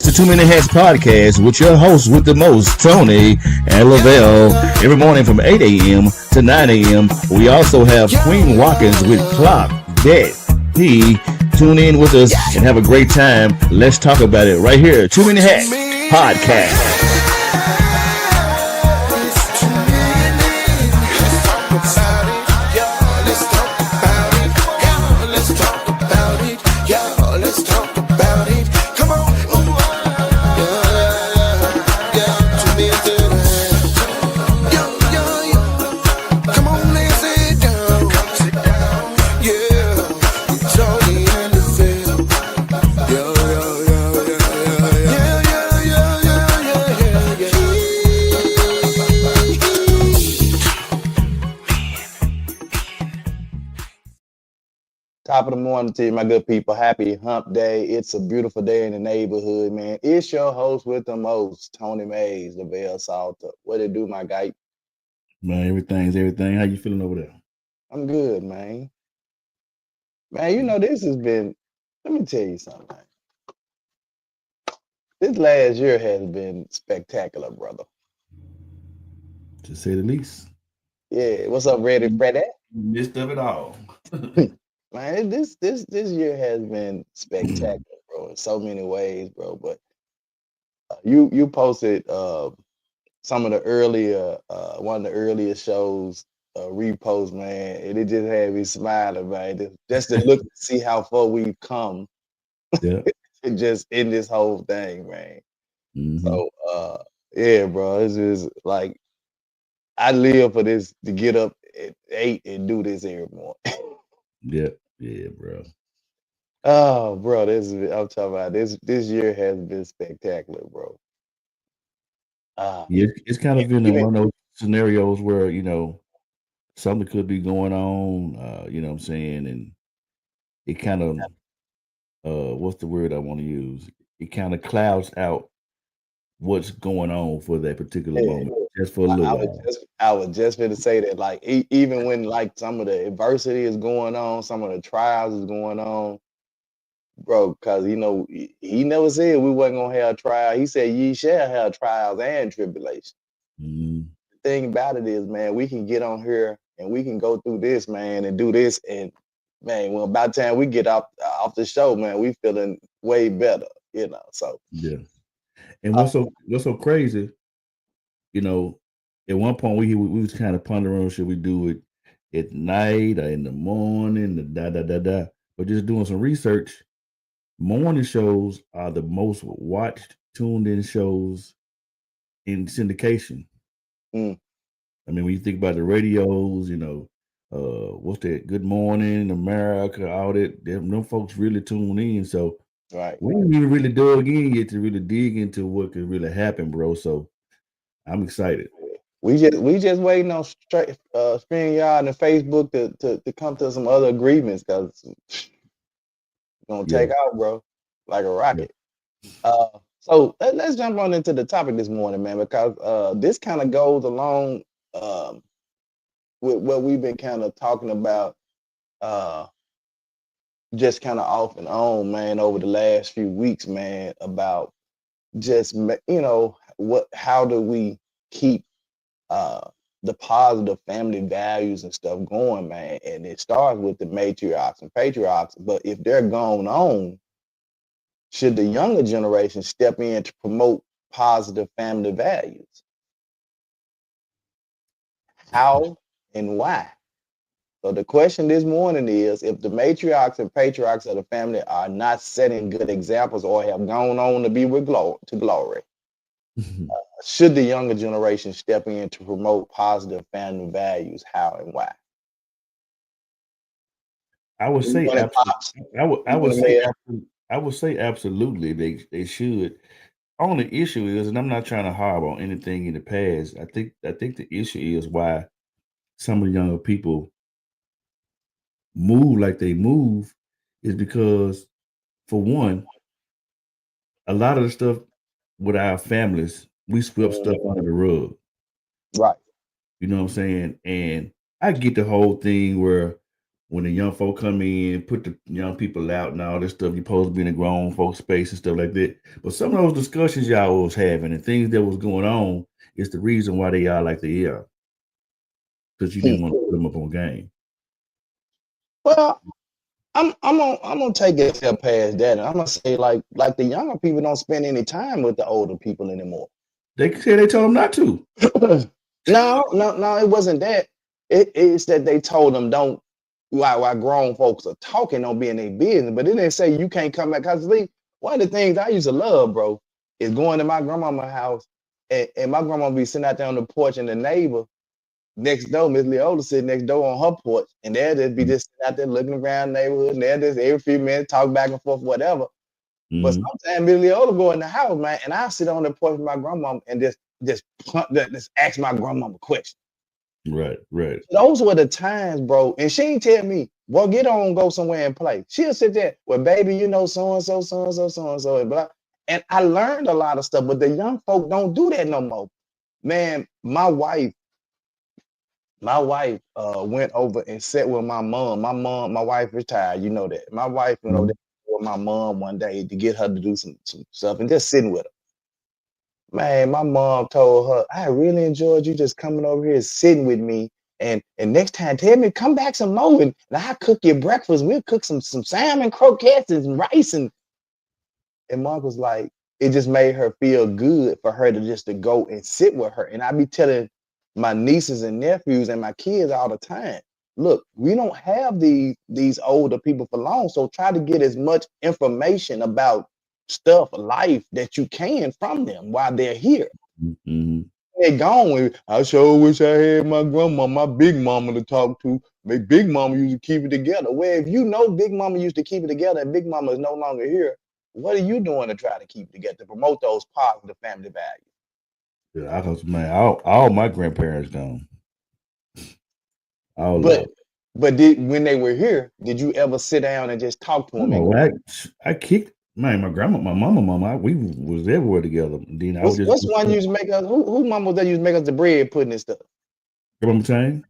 to Too Many Hats podcast with your host with the most, Tony and Lavelle. Every morning from 8 a.m. to 9 a.m. We also have Queen Watkins with Clock That P. Tune in with us and have a great time. Let's talk about it right here. Too Many Hats podcast. Top of the morning to you, my good people. Happy hump day. It's a beautiful day in the neighborhood, man. It's your host with the most, Tony Mays, the Bell Salter. What it do, my guy? Man, everything's everything. How you feeling over there? I'm good, man. Man, you know, this has been, let me tell you something, man. This last year has been spectacular, brother. To say the least. Yeah, what's up, Ready Freddy? Missed of it all. Man, this year has been spectacular, bro, in so many ways, bro. But you posted some of the earlier one of the earlier shows repost, man, and it just had me smiling, man. Just to look to see how far we've come. Yeah. Just in this whole thing, man. Mm-hmm. So yeah, bro, it's just like I live for this to get up at 8 and do this every morning. Yeah, bro. Oh, bro, I'm talking about this year has been spectacular, bro. Yeah, it's kind of been in one of those scenarios where, you know, something could be going on, you know what I'm saying? And it kind of what's the word I want to use? It kind of clouds out what's going on for that particular moment, just for a little while. I was just going to say that, like, even when like some of the adversity is going on, some of the trials is going on, bro, because you know he never said we wasn't gonna have trial. He said ye shall have trials and tribulation. Mm-hmm. The thing about it is, man, we can get on here and we can go through this, man, and do this, and man, well, by the time we get off the show, man, we feeling way better, you know. So yeah. And what's so crazy, you know, at one point we was kind of pondering, should we do it at night or in the morning, but just doing some research, morning shows are the most watched, tuned in shows in syndication. I mean, when you think about the radios, you know, what's that? Good Morning America, all that. Them folks really tune in. So we ain't even really dug in yet to really dig into what could really happen, bro. So I'm excited. We just waiting on StreamYard and Facebook to come to some other agreements, because it's gonna take off, bro, like a rocket. So let's jump on into the topic this morning, man, because this kind of goes along with what we've been kind of talking about, just kind of off and on, man, over the last few weeks, man, about just, you know, how do we keep the positive family values and stuff going, man. And it starts with the matriarchs and patriarchs, but if they're gone on, should the younger generation step in to promote positive family values? How and why? So the question this morning is, if the matriarchs and patriarchs of the family are not setting good examples or have gone on to be with glory, should the younger generation step in to promote positive family values? How and why? I would say absolutely they should. Only issue is, and I'm not trying to harp on anything in the past. I think the issue is why some of the younger people move like they move is because, for one, a lot of the stuff with our families, we swept stuff under the rug. Right. You know what I'm saying? And I get the whole thing where when the young folk come in, put the young people out and all this stuff, you're supposed to be in a grown folk space and stuff like that. But some of those discussions y'all was having and things that was going on is the reason why they are like they are. Because you didn't want to put them up on game. Well, I'm gonna take it a step past that, and I'm gonna say like the younger people don't spend any time with the older people anymore. They said they told them not to. No, it wasn't that. It's that they told them don't while grown folks are talking, don't be in their business. But then they say you can't come back. Cause one of the things I used to love, bro, is going to my grandmama's house and my grandma be sitting out there on the porch and the neighbor next door, Miss Leola sitting next door on her porch, and they'll just be just sitting out there looking around the neighborhood, and they'll just every few minutes talk back and forth, whatever. But Mm-hmm. sometimes Miss Leola go in the house, man, and I sit on the porch with my grandmama and just ask my grandmama a question. Right. Those were the times, bro. And she ain't tell me, well, get on, go somewhere and play. She'll sit there, well, baby, you know, so and so, so and so, so and so, and blah. And I learned a lot of stuff, but the young folk don't do that no more. Man, my wife went over and sat with my mom. My wife retired, you know that. My wife went over there with my mom one day to get her to do some stuff and just sitting with her. Man, my mom told her, I really enjoyed you just coming over here and sitting with me. And next time, tell me, come back some more. And I'll cook you breakfast. We'll cook some salmon croquettes and rice. And mom was like, it just made her feel good for her to go and sit with her. And I be telling my nieces and nephews and my kids all the time, look, we don't have these older people for long. So try to get as much information about stuff, life that you can from them while they're here. Mm-hmm. They're gone with. I sure wish I had my grandma, my big mama to talk to. My big mama used to keep it together. Well, if you know big mama used to keep it together and big mama is no longer here, what are you doing to try to keep it together to promote those positive family values? Yeah, I was, man, all my grandparents gone. All of But them. when they were here, did you ever sit down and just talk to them? And No, I kicked man, my grandma, my mama, we was everywhere together. Then I would just what's one used to make us? Who mama was that used to make us the bread pudding and stuff? you know what I'm saying?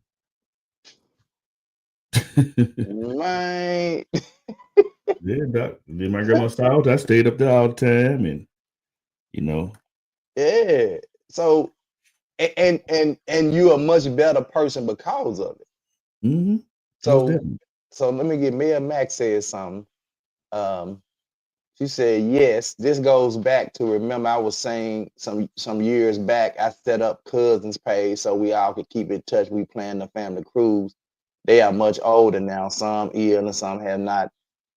Man, Yeah, doc. Then my grandma's house, I stayed up there all the time, and you know, yeah. So and you're a much better person because of it. mm-hmm, most So definitely. so let me get Mia Max said something. Um, she said, yes, this goes back to remember I was saying some years back, I set up cousins page so we all could keep in touch. We planned the family cruise. They are much older now, some ill and some have not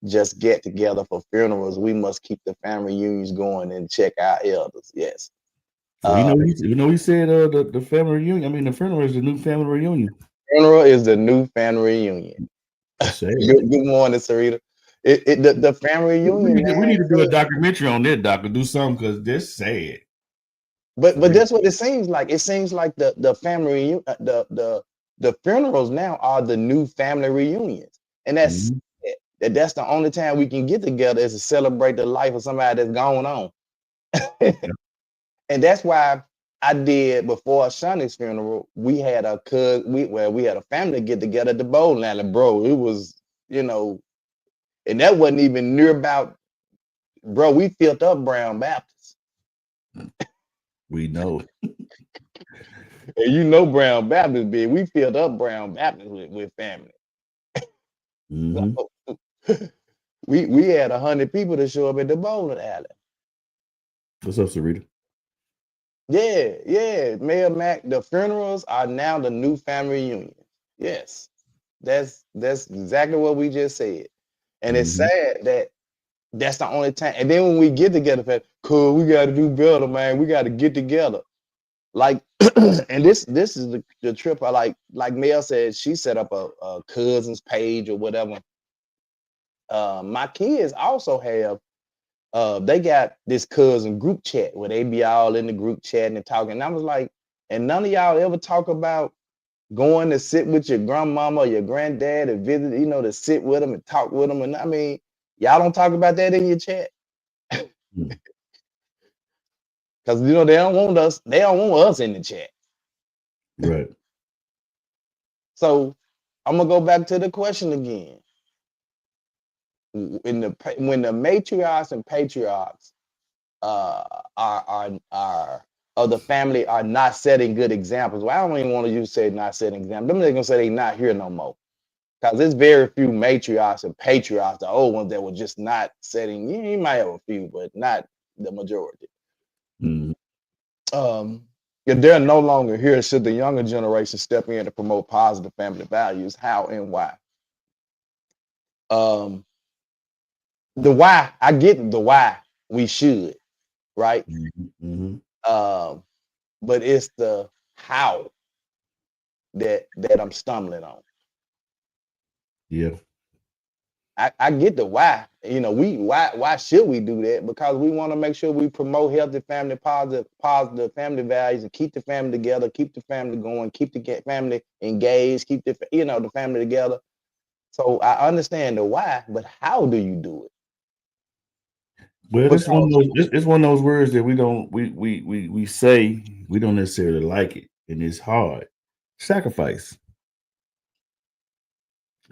just get together for funerals. We must keep the family reunions going and check our elders. Yes. Well, he said the family reunion. I mean, the funeral is the new family reunion. Funeral is the new family reunion. That's sad. Good morning, Sarita. The family reunion, We man. need to do a documentary on that, doctor. Do something because this sad. But that's what it seems like. It seems like the family reunion, the funerals now are the new family reunions, and Mm-hmm. that's the only time we can get together is to celebrate the life of somebody that's gone on. Yeah. And that's why I did before Shani's funeral. We had a we had a family get together at the bowling alley, bro. It was, and that wasn't even near about, bro. We filled up Brown Baptist. We know. And you know Brown Baptist, big. We filled up Brown Baptist with family. Mm-hmm. So, we had 100 people to show up at the bowling alley. What's up, Sarita? Yeah. Mayor Mac, the funerals are now the new family reunion. Yes, that's exactly what we just said. And it's Mm-hmm. sad that that's the only time. And then when we get together, cool, we got to do better, man. We got to get together. Like, and this is the trip. I like Mel said, she set up a cousins page or whatever. My kids also have they got this cousin group chat where they be all in the group chat and talking. And I was like, and none of y'all ever talk about going to sit with your grandmama or your granddad and visit, to sit with them and talk with them. And I mean, y'all don't talk about that in your chat. Mm-hmm. Because they don't want us in the chat. Right. So I'm gonna go back to the question again. When the matriarchs and patriarchs are of the family are not setting good examples. Well, I don't even want to use say not setting examples. Them niggas gonna say they not here no more. Because there's very few matriarchs and patriarchs, the old ones that were just not setting. You might have a few, but not the majority. Mm-hmm. If they're no longer here, should the younger generation step in to promote positive family values? How and why? Um, the why, I get the why we should, right? Mm-hmm. But it's the how that I'm stumbling on. Yeah. I get the why. You know, why should we do that? Because we want to make sure we promote healthy family, positive family values, and keep the family together, keep the family going, keep the family engaged, keep the family together. So I understand the why, but how do you do it? Well, this is one of Because those. It's one of those words that we say we don't necessarily like it, and it's hard. Sacrifice.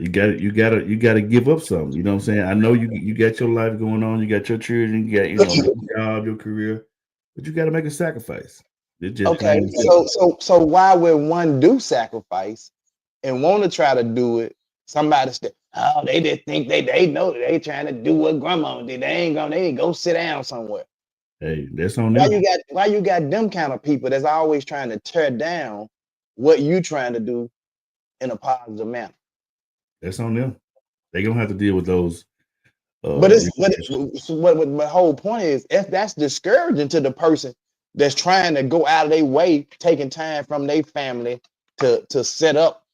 You got to give up something. You know what I'm saying? I know you got your life going on. You got your children. You got your job, your career, but you got to make a sacrifice. It's just okay, plain and simple. so why would one do sacrifice and want to try to do it? Somebody said, "Oh, they just think they know that they trying to do what grandma did. They ain't go sit down somewhere." Hey, that's on them. Why you got them kind of people that's always trying to tear down what you trying to do in a positive manner? That's on them. They gonna have to deal with those. But Repercussions. what my whole point is, if that's discouraging to the person that's trying to go out of their way, taking time from their family to set up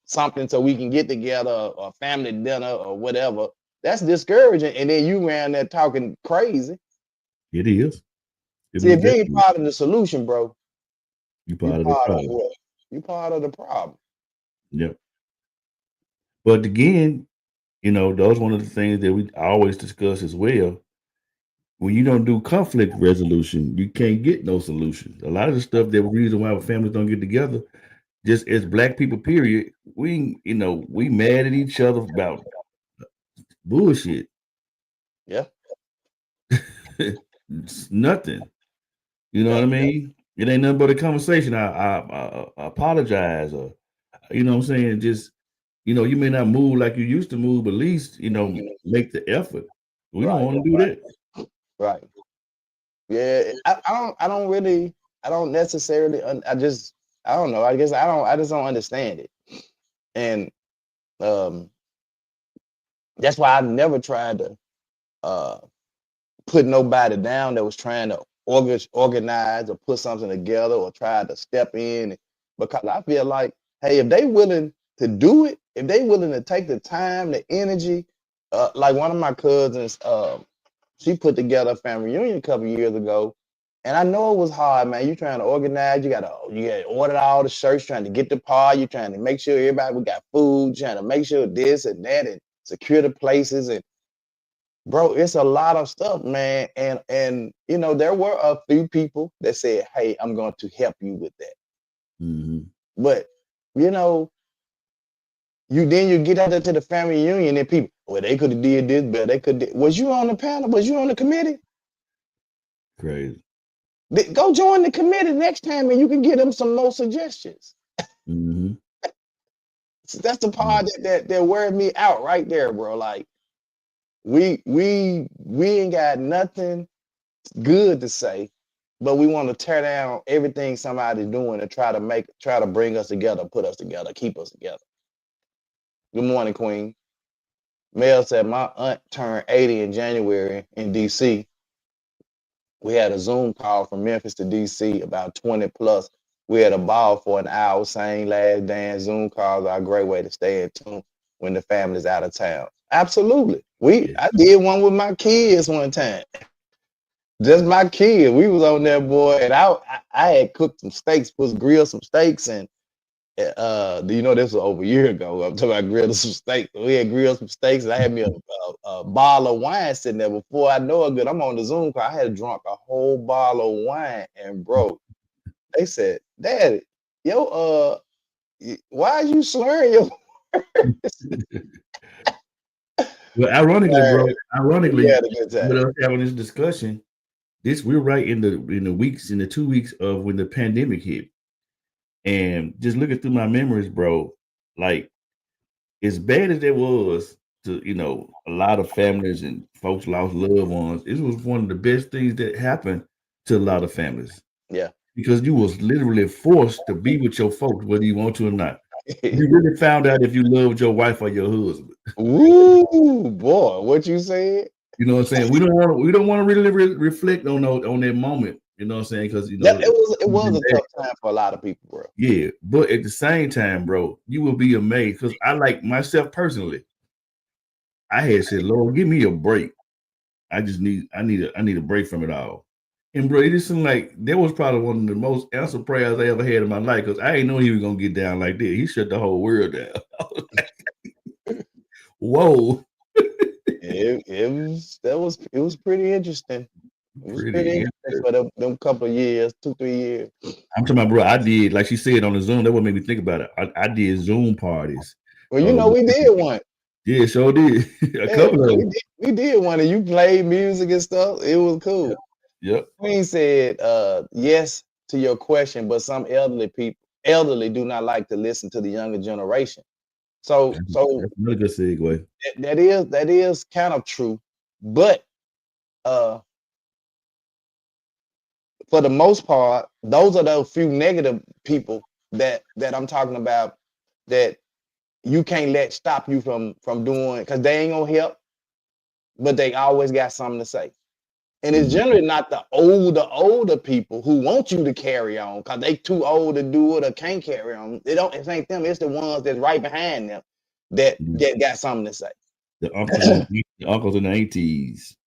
something so we can get together, or family dinner or whatever, that's discouraging. And then you around there talking crazy. It is. It See, is if you ain't definitely. part of the solution, bro, You you part of the part of problem. what? You part of the problem. Yep. But again, those one of the things that we always discuss as well. When you don't do conflict resolution, you can't get no solutions. A lot of the stuff that reason why families don't get together, just as black people, period, we mad at each other about bullshit. Yeah, It's nothing. You know yeah, what I mean? It ain't nothing but a conversation. I apologize, or what I'm saying. Just you may not move like you used to move, but at least make the effort. We don't right, want to do that. right. Yeah, I don't necessarily, I don't know. I guess I just don't understand it. And um, that's why I never tried to uh, put nobody down that was trying to organize or put something together or try to step in, because I feel like, hey, if they willing to do it, if they willing to take the time, the energy, like one of my cousins, she put together a family reunion a couple years ago, and I know it was hard, man. You trying to organize, you got to order all the shirts, trying to get the party, you trying to make sure everybody we got food, trying to make sure this and that, and secure the places, and bro, it's a lot of stuff, man. And there were a few people that said, "Hey, I'm going to help you with that." Hmm. But you know, you get out there to the family reunion and people, well, they could have did this better. They could. Was you on the panel? Was you on the committee? Crazy. Go join the committee next time, and you can give them some more suggestions. Hmm. So that's the part that wear me out right there, bro. Like we ain't got nothing good to say, but we want to tear down everything somebody's doing and try to bring us together, put us together, keep us together. Good morning, Queen. Mel said my aunt turned 80 in January in DC. We had a Zoom call from Memphis to DC, about 20 plus. We had a ball for an hour, sang last dance. Zoom calls are a great way to stay in tune when the family's out of town. Absolutely. Yeah. I did one with my kids one time. Just my kid. We was on there, boy, and I had cooked some steaks, grilled some steaks, and do you know this was over a year ago? I'm talking about grilling some steaks. We had grilled some steaks, and I had me a bottle of wine sitting there. Before I know it, good, I'm on the Zoom call. I had drunk a whole bottle of wine, and bro, they said, "Daddy, yo, why are you slurring your?" Well, ironically, Man, bro, we ironically, had a good with time. us having this discussion, we're right in the 2 weeks of when the pandemic hit. And just looking through my memories, bro, like as bad as it was to, a lot of families and folks lost loved ones, it was one of the best things that happened to a lot of families Yeah. because you was literally forced to be with your folks, whether you want to or not. You really found out if you loved your wife or your husband. Woo, boy, what you said? You know what I'm saying? We don't want to really reflect on that moment. You know what I'm saying? Because That it it's was been a bad. tough time for a lot of people, bro. Yeah, but at the same time, bro, you will be amazed because I like myself personally. I had said, Lord, give me a break. I need a break from it all. And bro, it just seemed like that was probably one of the most answered prayers I ever had in my life because I didn't know he was gonna get down like that. He shut the whole world down. Whoa, It was pretty interesting. It was pretty pretty interesting for interesting. them couple of years, 2, 3 years. I'm talking about, bro. I did, like she said on the Zoom. That what made me think about it. I did Zoom parties. Well, With we did different, one. yeah, sure did a Yeah, couple of them. we did one, and you played music and stuff. It was Yep, cool. yep. Queen said, yes to your question, but some elderly do not like to listen to the younger generation. So That's, so that's another good segue. that is kind of true. But uh for the most part, those are those few negative people that I'm talking about that you can't let stop you from doing because they ain't gonna help, but they always got something to say. And it's Mhm. generally not the older people who want you to carry on because they too old to do it or can't carry on. It ain't them, it's the ones that's right behind them Yeah. that got something to say. The uncles and the aunties.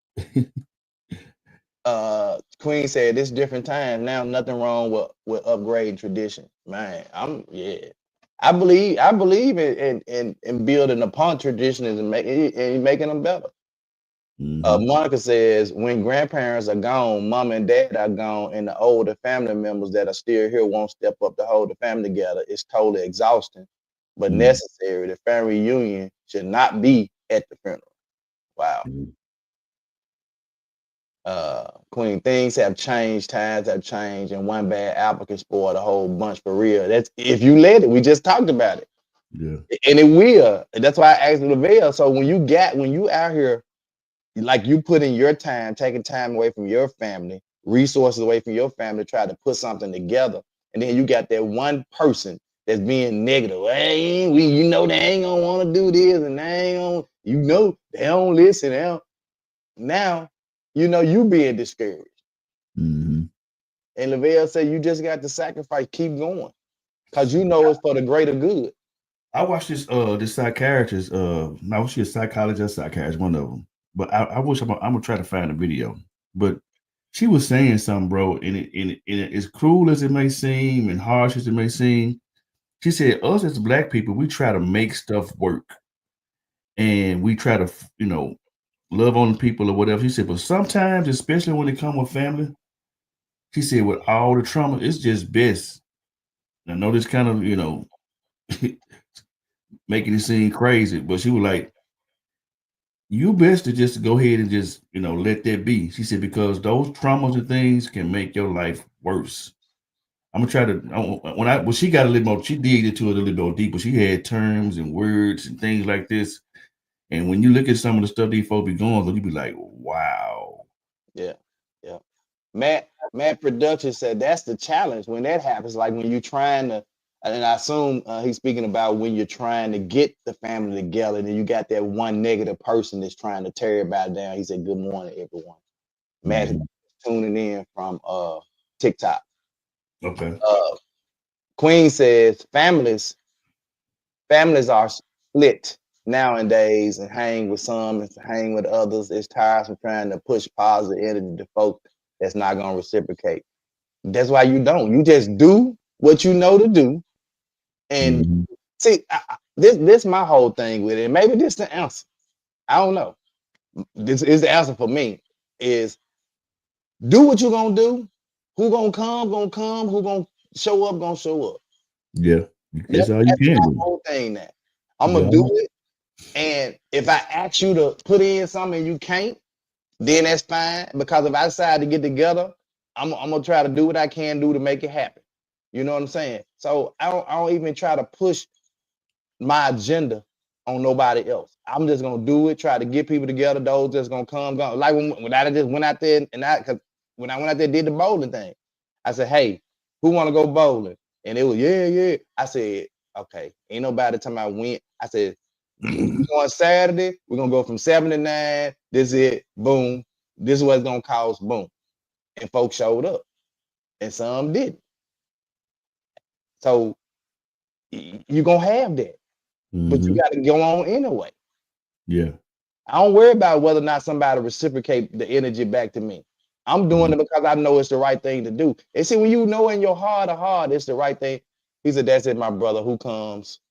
Queen said it's different times now, nothing wrong with upgrading tradition. Man, I believe in building upon traditions and making them better. Hmm. Monica says when grandparents are gone, mom and dad are gone, and the older family members that are still here won't step up to hold the family together. It's totally exhausting, but Mm. necessary. The family reunion should not be at the funeral. Wow. Mm. Queen, things have changed, times have changed, and one bad apple can spoil the whole bunch for real. That's if you let it. We just talked about it, Yeah. and it will. And that's why I asked Lavelle. So when you out here, like you put in your time, taking time away from your family, resources away from your family, try to put something together, and then you got that one person that's being negative. Hey, they ain't gonna want to do this, and they ain't gonna, they don't listen. Now, you being discouraged. Hmm. And Lavelle said you just got to sacrifice, keep going. Cause it's for the greater good. I watched this psychiatrist. Now she a psychologist, or psychiatrist, one of them. But I wish I'm gonna try to find a video. But she was saying something, bro, and as cruel as it may seem and harsh as it may seem, she said us as black people, we try to make stuff work and we try to, love on people or whatever. She said, but sometimes, especially when it comes with family, she said, with all the trauma, it's just best. And I know this kind of, making it seem crazy, but she was like, you best to just go ahead and just, let that be. She said, because those traumas and things can make your life worse. I'm gonna try to when she got a little more, she digged into it a little more deeper. She had terms and words and things like this. And when you look at some of the stuff these folks be going through, you be like, wow. Yeah, yeah. Matt Production said that's the challenge when that happens. Like when you're trying to, and I assume he's speaking about when you're trying to get the family together, and then you got that one negative person that's trying to tear everybody down. He said, "Good morning, everyone." Matt is Mhm. tuning in from TikTok. Okay. Uh, Queen says families are split nowadays and hang with some and hang with others. It's tiresome trying to push positive energy to folks that's not gonna reciprocate. That's why you don't. You just do what you know to do. And Mhm. see, this my whole thing with it. Maybe this the answer. I don't know. This is the answer for me. Is do what you gonna do. Who gonna come? Gonna come. Who gonna show up? Gonna show up. Yeah. That's That's all you my can do. whole thing. Now I'm Yeah. gonna do it. And if I ask you to put in something and you can't, then that's fine. Because if I decide to get together, I'm gonna try to do what I can do to make it happen. You know what I'm saying? So I don't even try to push my agenda on nobody else. I'm just gonna do it, try to get people together, those that's gonna come, go. Like when I just went out there and cause when I went out there did the bowling thing, I said, hey, who wanna go bowling? And it was yeah. I said, okay, ain't nobody talking about win. I said, we going Saturday, we're gonna go from 7 to 9. This is it, boom. This is what it's gonna cost, boom. And folks showed up, and some didn't. So you're gonna have that, but you got to go on anyway. Yeah. I don't worry about whether or not somebody reciprocate the energy back to me. I'm doing it because I know it's the right thing to do. And see, when you know in your heart of heart it's the right thing, he said, that's it, my brother. Who comes,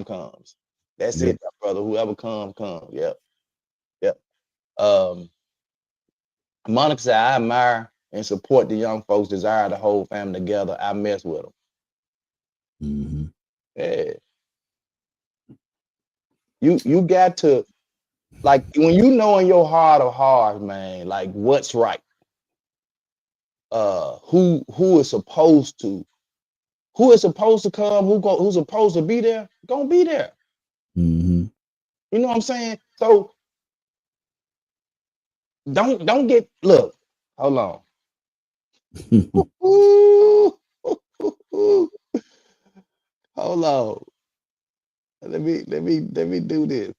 comes. That's Yep. it, my brother. Whoever comes. Yep. Monica said, I admire and support the young folks' desire to hold family together. I mess with them. Mm-hmm. Yeah. You got to, like, when you know in your heart of hearts, man, like what's right, who is supposed to come, who's supposed to be there, gonna be there. Mm-hmm. You know what I'm saying? So don't get, look, hold on. Ooh, hold on. Let me do this.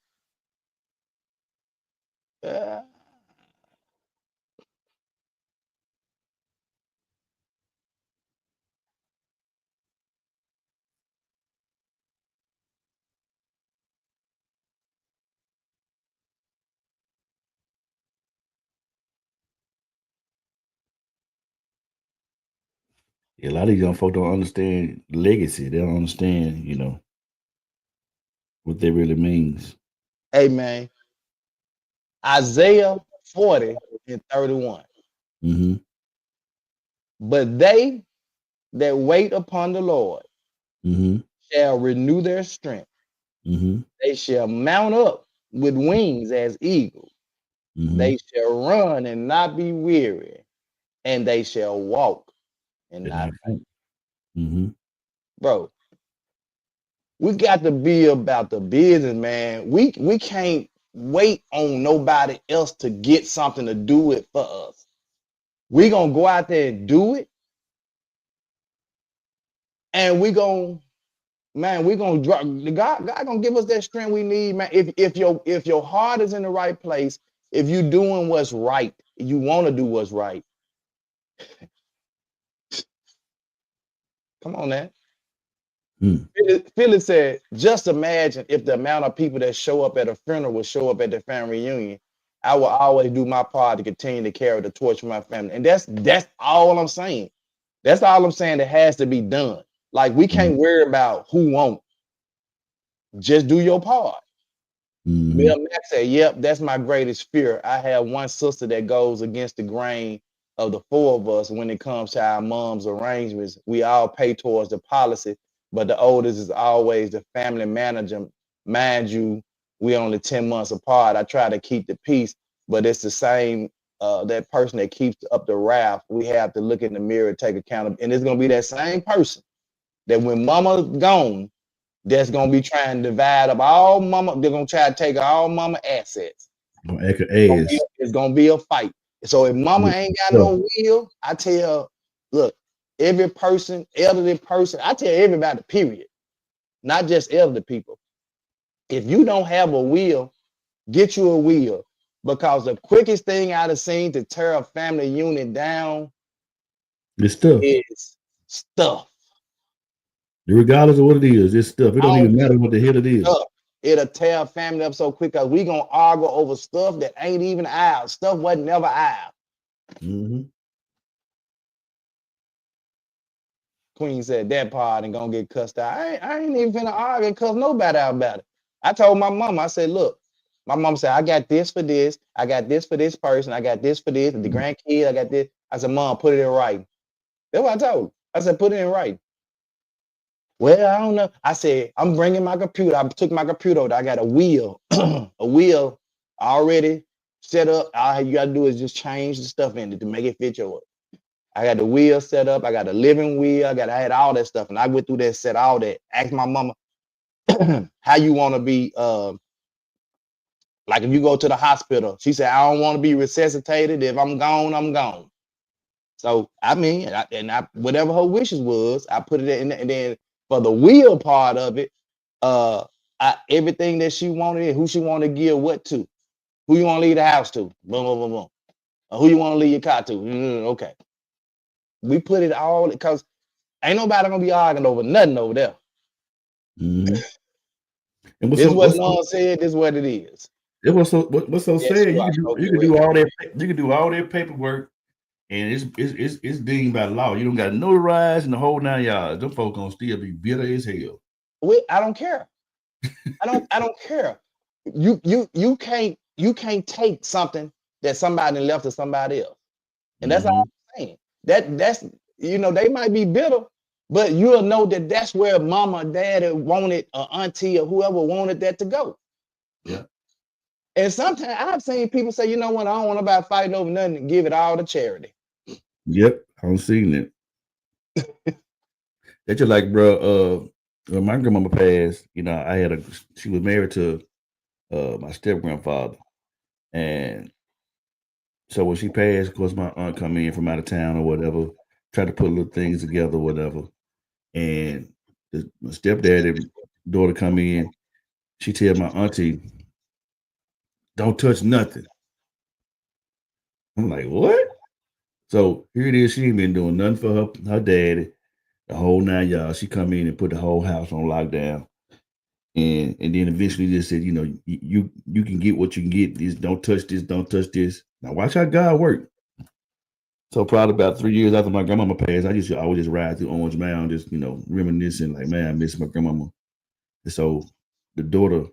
Uh, Yeah, a lot of these young folk don't understand legacy. They don't understand, what that really means. hey man, Isaiah 40 and 31. Mm-hmm. But they that wait upon the Lord Mm-hmm. shall renew their strength. Mm-hmm. They shall mount up with wings as eagles. Mm-hmm. They shall run and not be weary, and they shall walk and And not I faint. think. Mm-hmm. Bro, we got to be about the business, man. We can't wait on nobody else to get something to do it for us. We gonna go out there and do it, and we gonna drop the God gonna give us that strength we need, man. If your heart is in the right place, if you doing what's right, you want to do what's right. Come on, man. Mm. Phyllis said, just imagine if the amount of people that show up at a funeral would show up at the family reunion. I will always do my part to continue to carry the torch for my family. And that's all I'm saying. That's all I'm saying that has to be done. Like, we can't worry about who won't. Just do your part. Mm-hmm. Bill Mack said, yep, that's my greatest fear. I have one sister that goes against the grain of the four of us when it comes to our mom's arrangements. We all pay towards the policy, but the oldest is always the family manager. Mind you, we only 10 months apart. I try to keep the peace, but it's the same, that person that keeps up the raft. We have to look in the mirror and take accountability. And it's going to be that same person that when mama's gone, that's gonna be trying to divide up all mama. They're gonna try to take all mama assets. Gonna act an ass. It's gonna be a fight. So if mama Yeah. ain't got no will, I tell, look, every person, elderly person, I tell everybody, period, not just elderly people. If you don't have a will, get you a will, because the quickest thing I've seen to tear a family unit down It's stuff. is stuff. Regardless of what it is, it's stuff. It I don't don't even care. matter what the hell it is. Stuff. It'll tear a family up so quick because we gonna argue over stuff that ain't even ours. Stuff wasn't never ours. Mm-hmm. Queen said that part and gonna get cussed out. I ain't even finna argue and cuss nobody out about it. I told my mom, I said, look, my mom said, I got this for this, I got this for this person, I got this for this, the grandkid, I got this. I said, Mom, put it in writing. That's what I told her. I said, put it in writing. Well, I don't know. I said, I'm bringing my computer. I took my computer over. I got a wheel, a wheel already set up. All you gotta do is just change the stuff in it to make it fit yours. I got the wheel set up. I got a living wheel. I had all that stuff. And I went through that, set all that. Asked my mama, how you want to be, like if you go to the hospital. She said, I don't want to be resuscitated. If I'm gone, I'm gone. So I mean, whatever her wishes was, I put it in, and then for the will part of it, everything that she wanted, who she wanted to give what to, who you want to leave the house to, boom, boom, boom, boom. Who you want to leave your car to. Okay, we put it all because ain't nobody gonna be arguing over nothing over there. Mm-hmm. And This is what Lord said. This is what it is. what's so Yes, sad? you are You so can do correct. all that. You can do all that paperwork, and it's deemed by law. You don't got to notarize and the whole 9 yards. Them folks gonna still be bitter as hell. I don't care. I don't care. You can't take something that somebody left to somebody else. And that's all I'm saying. That's they might be bitter, but you'll know that that's where mama, daddy wanted, or auntie, or whoever wanted that to go. Yeah. And sometimes I've seen people say, you know what, I don't want about fighting over nothing and give it all to charity. Yep, I've seen it. That's just like, bro. When my grandmama passed, she was married to my step grandfather, and so when she passed, of course, my aunt come in from out of town or whatever, try to put little things together, whatever. And my stepdad daughter come in, she tell my auntie, "Don't touch nothing." I'm like, what? So here it is. She ain't been doing nothing for her daddy the whole 9 yards. She come in and put the whole house on lockdown, and then eventually just said, you can get what you can get. This don't touch this. Don't touch this. Now watch how God work. So probably about 3 years after my grandmama passed, I would just ride through Orange Mound, just reminiscing, like, man, I miss my grandmama. And so the daughter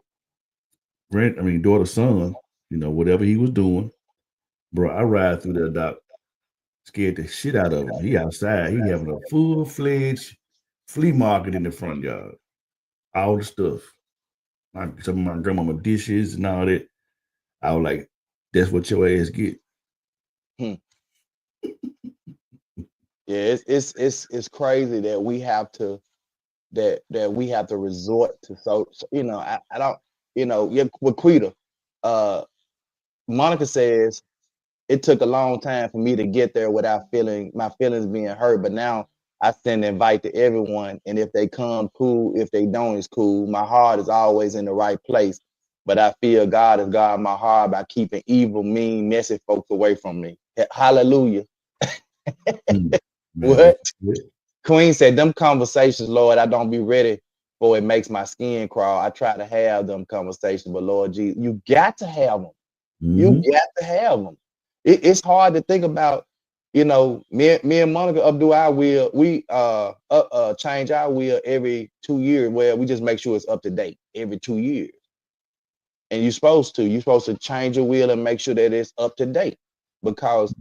son, whatever he was doing, bro, I ride through there, doc, scared the shit out of him. He outside, he having a full-fledged flea market in the front yard, all the stuff, some of my grandmama dishes and all that. I was like, that's what your ass get. Yeah, it's crazy that we have to resort to I don't with Quita, Monica says it took a long time for me to get there without feeling my feelings being hurt, but now I send an invite to everyone, and if they come, cool. If they don't, it's cool. My heart is always in the right place, but I feel God has guarded my heart by keeping evil, mean, messy folks away from me. Hallelujah. What? Queen said, them conversations, Lord, I don't be ready for it makes my skin crawl. I try to have them conversations, but Lord Jesus, you got to have them. You got to have them. It's hard to think about, me and Monica updo our will. We change our will every 2 years. Well, we just make sure it's up to date every 2 years. And you're supposed to change your will and make sure that it's up to date, because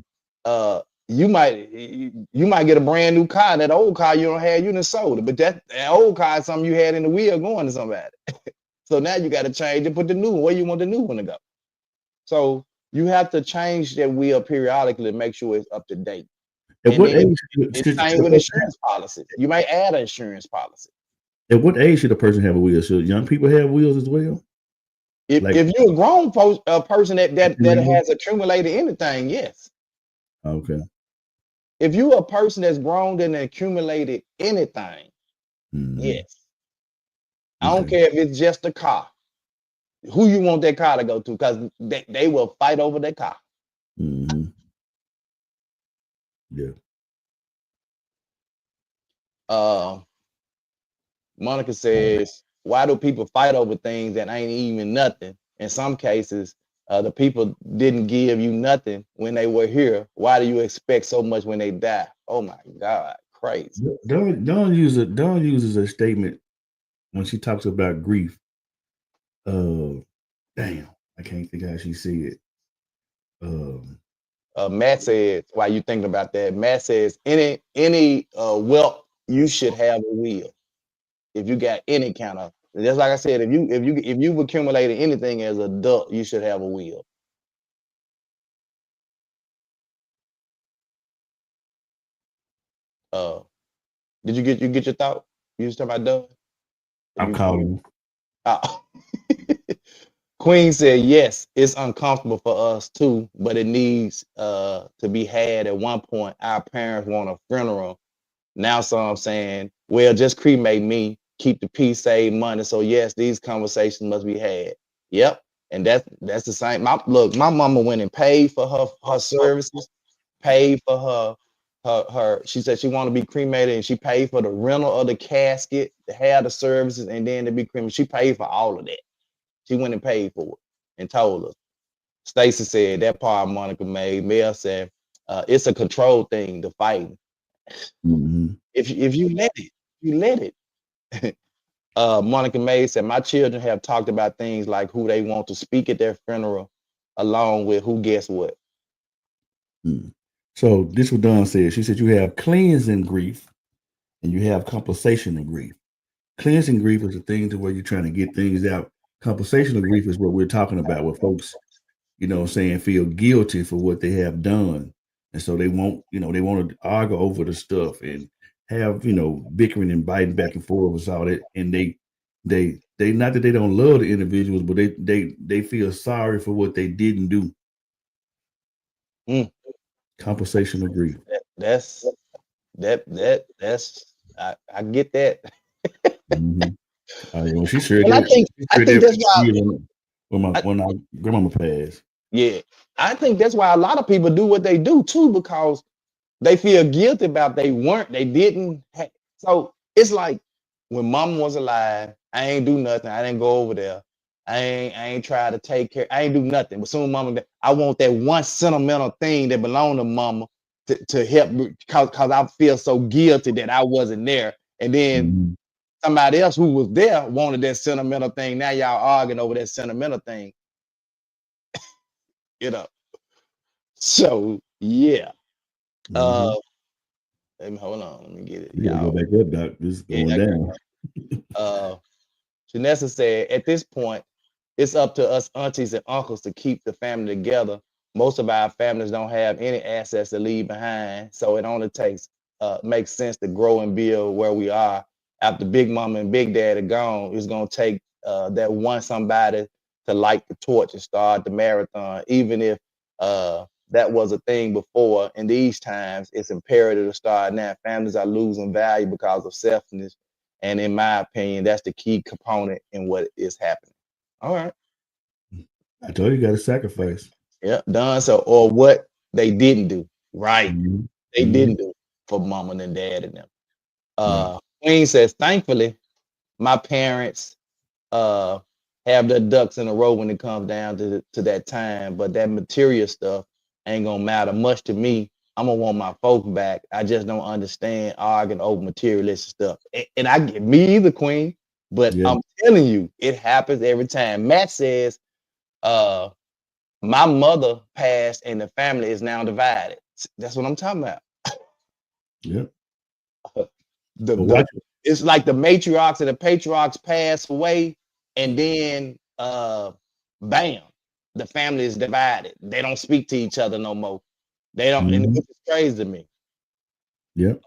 you might get a brand new car. That old car you don't have, you done sold it, but that old car is something you had in the wheel going to somebody. So now you got to change and put the new one where you want the new one to go. So you have to change that wheel periodically to make sure it's up to date. At what age? It's same with insurance policies. You may add an insurance policy. At what age should a person have a wheel? Should young people have wheels as well? If you're a grown person that has accumulated anything, yes. Okay. If you're a person that's grown and accumulated anything, yes. I don't care if it's just a car. Who you want that car to go to, because they will fight over that car. Yeah. Monica says, why do people fight over things that ain't even nothing? In some cases, the people didn't give you nothing when they were here. Why do you expect so much when they die? Oh my God, crazy. Dawn uses a statement when she talks about grief. Damn, I can't think how she said it. Matt says, why you thinking about that? Matt says, any wealth, you should have a will. if you got any kind of, just like I said, if you've accumulated anything as an adult, you should have a will. Uh, did you get your thought? You was talking about done? I'm calling you. Uh, Queen said yes, it's uncomfortable for us too, but it needs to be had. At one point, our parents want a funeral. Now some saying, well, just cremate me, keep the peace, save money. So yes, these conversations must be had. Yep. And that's the same. My mama went and paid for her services, paid for her. She said she wanted to be cremated, and she paid for the rental of the casket, to have the services, and then to be cremated. She paid for all of that. She went and paid for it and told us. Stacy said that part Monica made. Mel said it's a control thing, the fighting. Mm-hmm. If you let it, you let it. Monica May said, my children have talked about things like who they want to speak at their funeral, along with who gets what. Mm. So this what Dawn said. She said you have cleansing grief and you have compensational grief. Cleansing grief is a thing to where you're trying to get things out. Compensational grief is what we're talking about, where folks, saying, feel guilty for what they have done. And so they won't, they want to argue over the stuff and have, bickering and biting back and forth with all that. And they not that they don't love the individuals, but they feel sorry for what they didn't do. Mm. Compensational grief. That's I get that. Mm-hmm. When she shared And that, I think that's why when our grandmama passed. yeah, I think that's why a lot of people do what they do too, because they feel guilty about they didn't. So it's like when mama was alive, I ain't do nothing. I didn't go over there. I ain't try to take care. I ain't do nothing. But soon mama, I want that one sentimental thing that belonged to mama to help me, cause I feel so guilty that I wasn't there. And then Mm-hmm. somebody else who was there wanted that sentimental thing. Now y'all arguing over that sentimental thing. So yeah. Mm-hmm. Hold on, let me get it. You gotta go Y'all. back up, Doc. This is going down. Janessa said, at this point, it's up to us aunties and uncles to keep the family together. Most of our families don't have any assets to leave behind, so it only makes sense to grow and build where we are. After Big Mama and Big Dad are gone, it's gonna take that one somebody to light the torch and start the marathon. Even if that was a thing before, in these times, it's imperative to start now. Families are losing value because of selfishness, and in my opinion, that's the key component in what is happening. All right. I told you got to sacrifice. Yeah, done. So, or what they didn't do. Right. Mm-hmm. They Mm-hmm. didn't do for mama and dad and them. Right. Queen says, thankfully, my parents have their ducks in a row when it comes down to that time, but that material stuff ain't gonna matter much to me. I'm gonna want my folk back. I just don't understand arguing over materialistic stuff. And I get me either, Queen, but Yeah. I'm telling you, it happens every time. Matt says, my mother passed and the family is now divided. That's what I'm talking about. Yep. It's like the matriarchs and the patriarchs pass away, and then bam, the family is divided. They don't speak to each other no more. They don't, and Mm-hmm. it's crazy to me. Yep.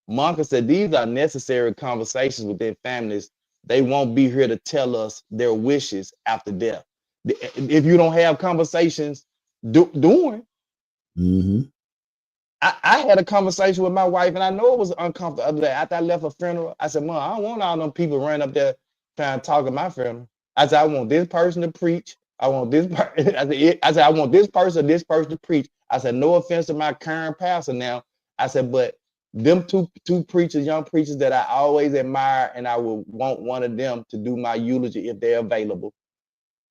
Monica said these are necessary conversations within families. They won't be here to tell us their wishes after death. If you don't have conversations during, Mm-hmm. I had a conversation with my wife, and I know it was uncomfortable the other day. After I left a funeral, I said, Mom, I don't want all them people running up there trying to talk at my funeral. I said, I want this person to preach. I want this person. I said, I want this person to preach. I said, no offense to my current pastor now. I said, but them two preachers, young preachers that I always admire, and I would want one of them to do my eulogy if they're available.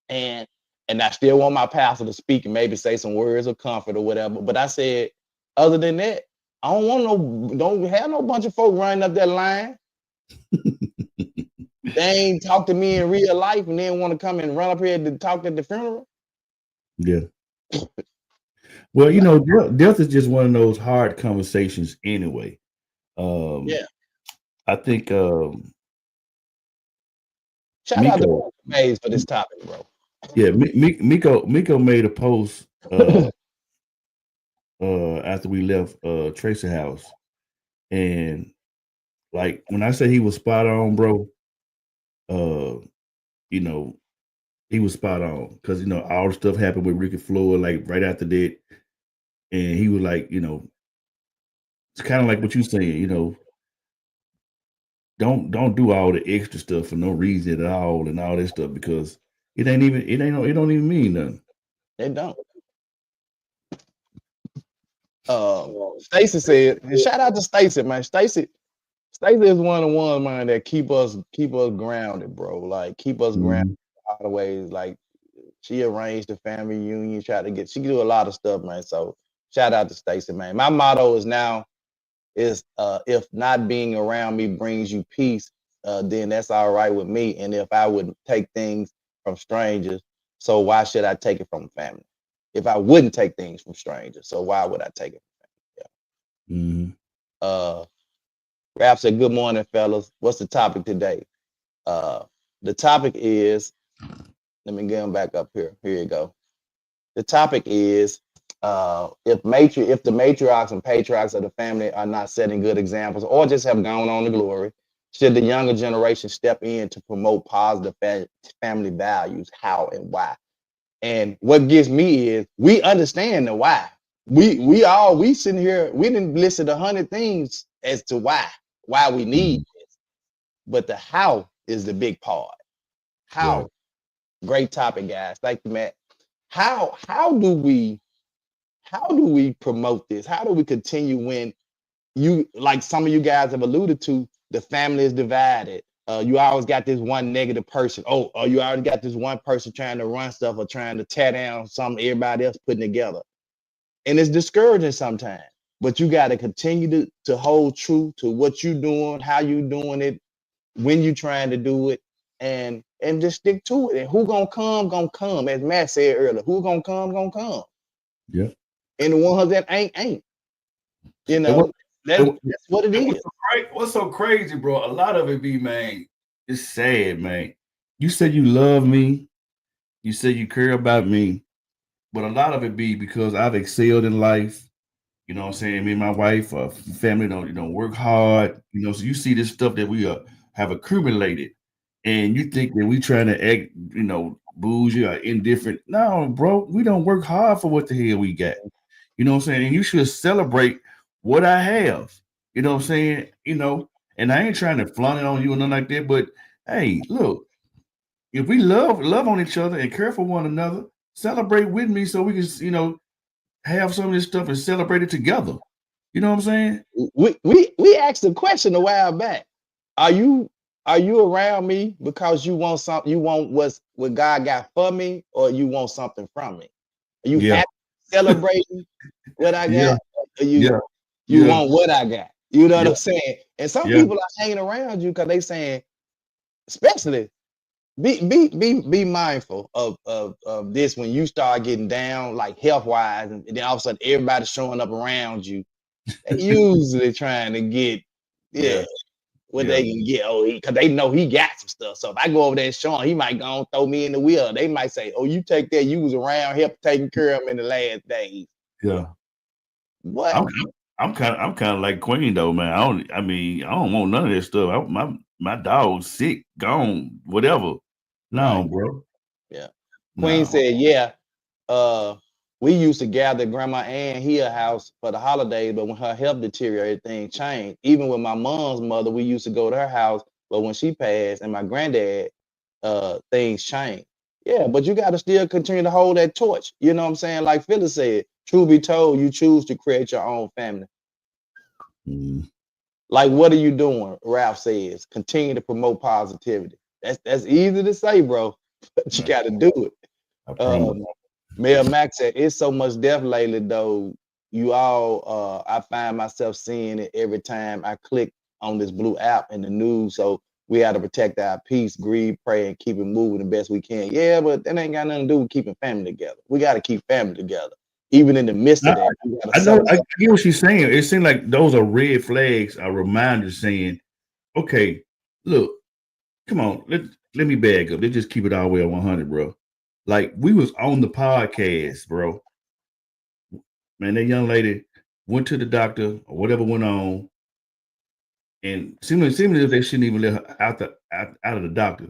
And I still want my pastor to speak and maybe say some words of comfort or whatever. But I said, other than that, I don't have no bunch of folk running up that line. They ain't talk to me in real life and then want to come and run up here to talk at the funeral. Yeah. Well, death is just one of those hard conversations anyway. Yeah. I think Shout out to Miko, Maze for this topic, bro. yeah, Miko made a post after we left Tracy house, and like when I say he was spot on, bro, uh, you know, he was spot on because all the stuff happened with Ricky Floyd like right after that, and he was like, it's kind of like what you saying, don't do all the extra stuff for no reason at all and all that stuff because it don't even mean nothing. They don't. Stacy said, and shout out to Stacy, man. Stacy is one of the ones, man, that keep us grounded, bro. Like keep us grounded all the ways. Like she arranged the family reunion, she do a lot of stuff, man. So shout out to Stacy, man. My motto is now is if not being around me brings you peace, then that's all right with me. And if I would take things from strangers, so why should I take it from family? If I wouldn't take things from strangers, so why would I take it from family? Yeah. Rap said, good morning, fellas. What's the topic today? The topic is, let me get him back up here. Here you go. The topic is if the matriarchs and patriarchs of the family are not setting good examples or just have gone on to glory, should the younger generation step in to promote positive family values? How and why? And what gets me is we understand the why. We sitting here, we didn't listed 100 things as to why we need this, but the how is the big part. How? Right. Great topic, guys. Thank you, Matt. How do we promote this? How do we continue when you, like some of you guys have alluded to, the family is divided? You always got this one negative person. Oh, you already got this one person trying to run stuff or trying to tear down something everybody else putting together. And it's discouraging sometimes. But you got to continue to hold true to what you're doing, how you doing it, when you trying to do it, and just stick to it. And who gonna come, as Matt said earlier. Who gonna come. Yeah. And the ones that ain't. That's what it is. What's so crazy, bro? A lot of it be, man, it's sad, man. You said you love me. You said you care about me. But a lot of it be because I've excelled in life. You know what I'm saying? Me and my wife, family don't work hard. So you see this stuff that we have accumulated. And you think that we trying to act, bougie or indifferent. No, bro, we don't work hard for what the hell we got. You know what I'm saying? And you should celebrate what I have. You know what I'm saying? And I ain't trying to flaunt it on you or nothing like that. But hey, look, if we love on each other and care for one another, celebrate with me so we can, have some of this stuff and celebrate it together. You know what I'm saying? We asked a question a while back. Are you around me because you want something? You want what God got for me, or you want something from me? Are you happy celebrating what I got? Or you want what I got? You know what I'm saying? And some people are hanging around you because they saying, especially be mindful of this when you start getting down, like health wise, and then all of a sudden everybody's showing up around you. They usually trying to get what they can get. Because they know he got some stuff. So if I go over there and show him, he might go and throw me in the wheel. They might say, "Oh, you take that. You was around here taking care of him in the last days." Yeah. What? I'm kind of like Queen though, man. I don't want none of that stuff. My dog's sick, gone, whatever. No, right. Bro. Yeah. Queen said, yeah. We used to gather Grandma Ann here house for the holidays, but when her health deteriorated, everything changed. Even with my mom's mother, we used to go to her house, but when she passed and my granddad, things changed. Yeah, but you got to still continue to hold that torch. You know what I'm saying? Like Phyllis said, truth be told, you choose to create your own family. Like, what are you doing? Ralph says, continue to promote positivity. That's easy to say, bro, but you got to do it. Mayor Max said, it's so much death lately, though. You all, I find myself seeing it every time I click on this blue app in the news. So we have to protect our peace, grieve, pray, and keep it moving the best we can. Yeah, but that ain't got nothing to do with keeping family together. We got to keep family together, even in the midst of that. I get what she's saying. It seems like those are red flags, are reminders saying, okay, look, come on, let me bag up. They just keep it all the way at 100, bro. Like we was on the podcast, bro. Man, that young lady went to the doctor or whatever went on, and seemingly they shouldn't even let her out of the doctor.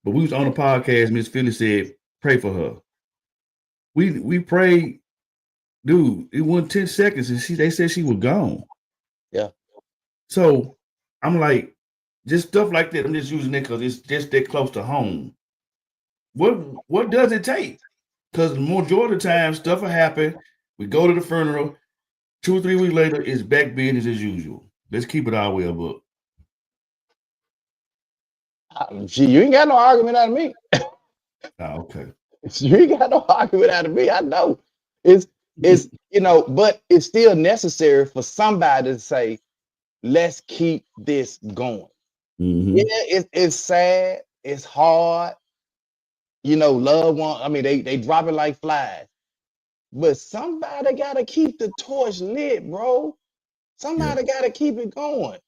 But we was on the podcast. Miss Philly said, "Pray for her." We prayed, dude. It went 10 seconds, and they said she was gone. Yeah. So I'm like, just stuff like that. I'm just using it because it's just that close to home. What does it take? Because the majority of the time, stuff will happen. We go to the funeral. 2 or 3 weeks later, it's back business as usual. Let's keep it our way up. Gee, you ain't got no argument out of me. Okay. You ain't got no argument out of me. I know. It's but it's still necessary for somebody to say, let's keep this going. Mm-hmm. Yeah, it's sad, it's hard. Loved one. I mean, they drop it like flies. But somebody gotta keep the torch lit, bro. Somebody gotta keep it going.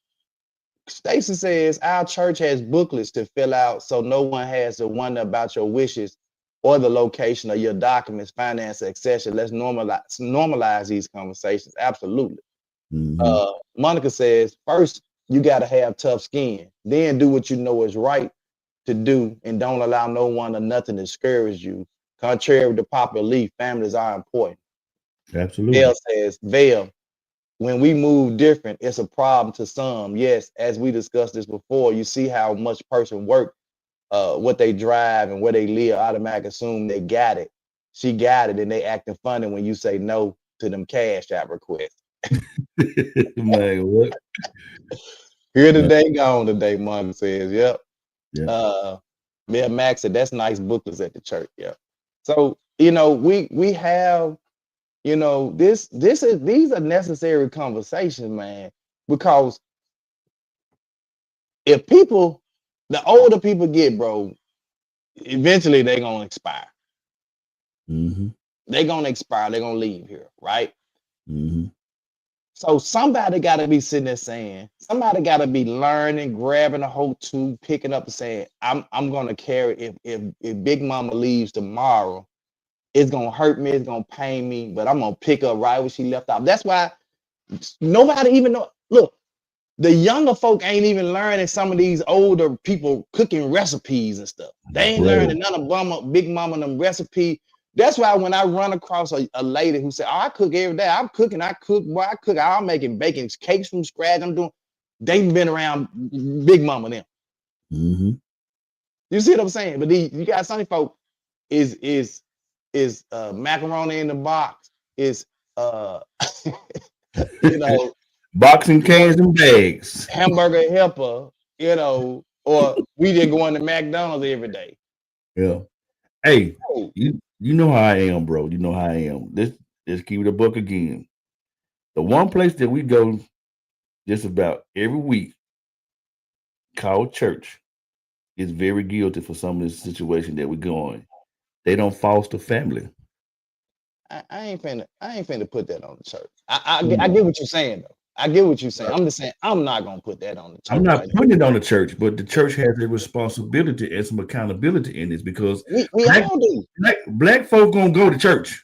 Stacy says our church has booklets to fill out so no one has to wonder about your wishes or the location of your documents, finance, etc. Let's normalize these conversations. Absolutely. Mm-hmm. Monica says, first, you got to have tough skin. Then do what you know is right to do and don't allow no one or nothing to discourage you. Contrary to popular belief, families are important. Absolutely. Vail says, when we move different, it's a problem to some. Yes, as we discussed this before, you see how much person work, what they drive and where they live, automatically assume they got it. She got it, and they acting funny when you say no to them cash app requests. Man, what? Here today, gone today, Monica says, yep. Yeah. Yeah, Max said, that's nice booklets at the church. Yeah. So, we have, these are necessary conversations, man, because if the older people get, bro, eventually they're gonna expire. Mm-hmm. They're gonna expire, they're gonna leave here, right? Mm-hmm. So somebody gotta be sitting there saying, somebody gotta be learning, grabbing a whole tube, picking up and saying, I'm gonna carry if Big Mama leaves tomorrow, it's gonna hurt me, it's gonna pain me, but I'm gonna pick up right where she left off. That's why nobody even know. Look, the younger folk ain't even learning some of these older people cooking recipes and stuff. They ain't learning none of Big Mama them recipe. That's why when I run across a lady who said, "Oh, I cook every day. I'm cooking. I cook. Boy, I cook. I'm making baking cakes from scratch. I'm doing." They've been around Big Mama them. Mm-hmm. You see what I'm saying? But you got some folk is macaroni in the box. Is you know Boxing cans and bags. hamburger helper, or we didn't go into McDonald's every day. Yeah. Hey, Oh, you know how I am, bro. You know how I am. Let's keep it a buck again. The one place that we go just about every week called church is very guilty for some of this situation that we're going. They don't foster family. I ain't finna put that on the church. I get what you're saying though. I get what you're saying. I'm just saying I'm not gonna put that on the I'm church not right putting it on the church, but the church has a responsibility and some accountability in this because now. We black all do. black folk gonna go to church.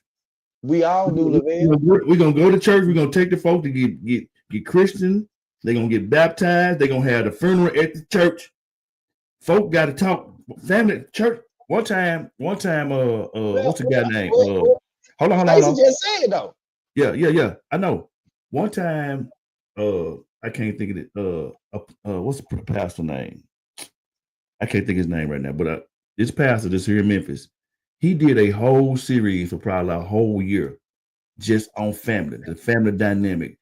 We all do, Lavelle. We're gonna go to church. We're gonna take the folk to get Christian. They're gonna get baptized. They're gonna have the funeral at the church. Folk got to talk. Family church. One time. What's the guy name? Hold Stacy on. just said though. Yeah. I know. One time, I can't think of it. What's the pastor name? I can't think of his name right now. But this pastor that's here in Memphis, he did a whole series for probably a whole year just on family, the family dynamic.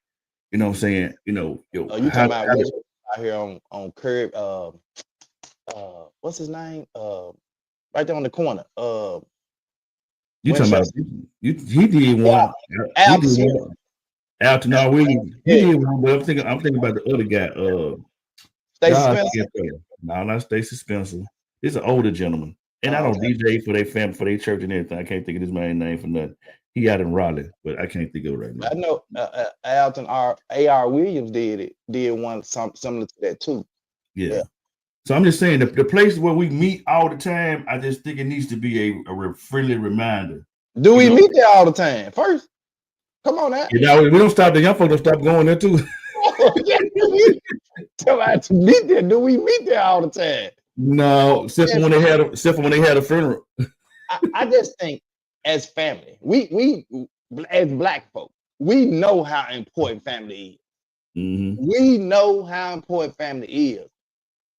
You know what I'm saying? You talking about which out here on Curb? What's his name? Right there on the corner. you talking about? Winchester. He did Yeah, one. He did Alps here. one. Alton R. Williams. He Yeah, did one, but I'm thinking about the other guy. Stacy God, Spencer. no, not Stacy Spencer. He's an older gentleman, and I Oh, don't okay. DJ for their family, for their church, and everything. I can't think of his main name for nothing. He out in Raleigh, but I can't think of it right now. I know Alton A.R. Williams did one similar to that too. Yeah. So I'm just saying the place where we meet all the time, I just think it needs to be a friendly reminder. Do You we know, meet there all the time? First, come on now. we don't stop the young folks don't stop going there too. Yeah, tell I to meet there. Do we meet there all the time? No, except for when they had a funeral. I just think as family, we as black folk, we know how important family is. Mm-hmm. We know how important family is.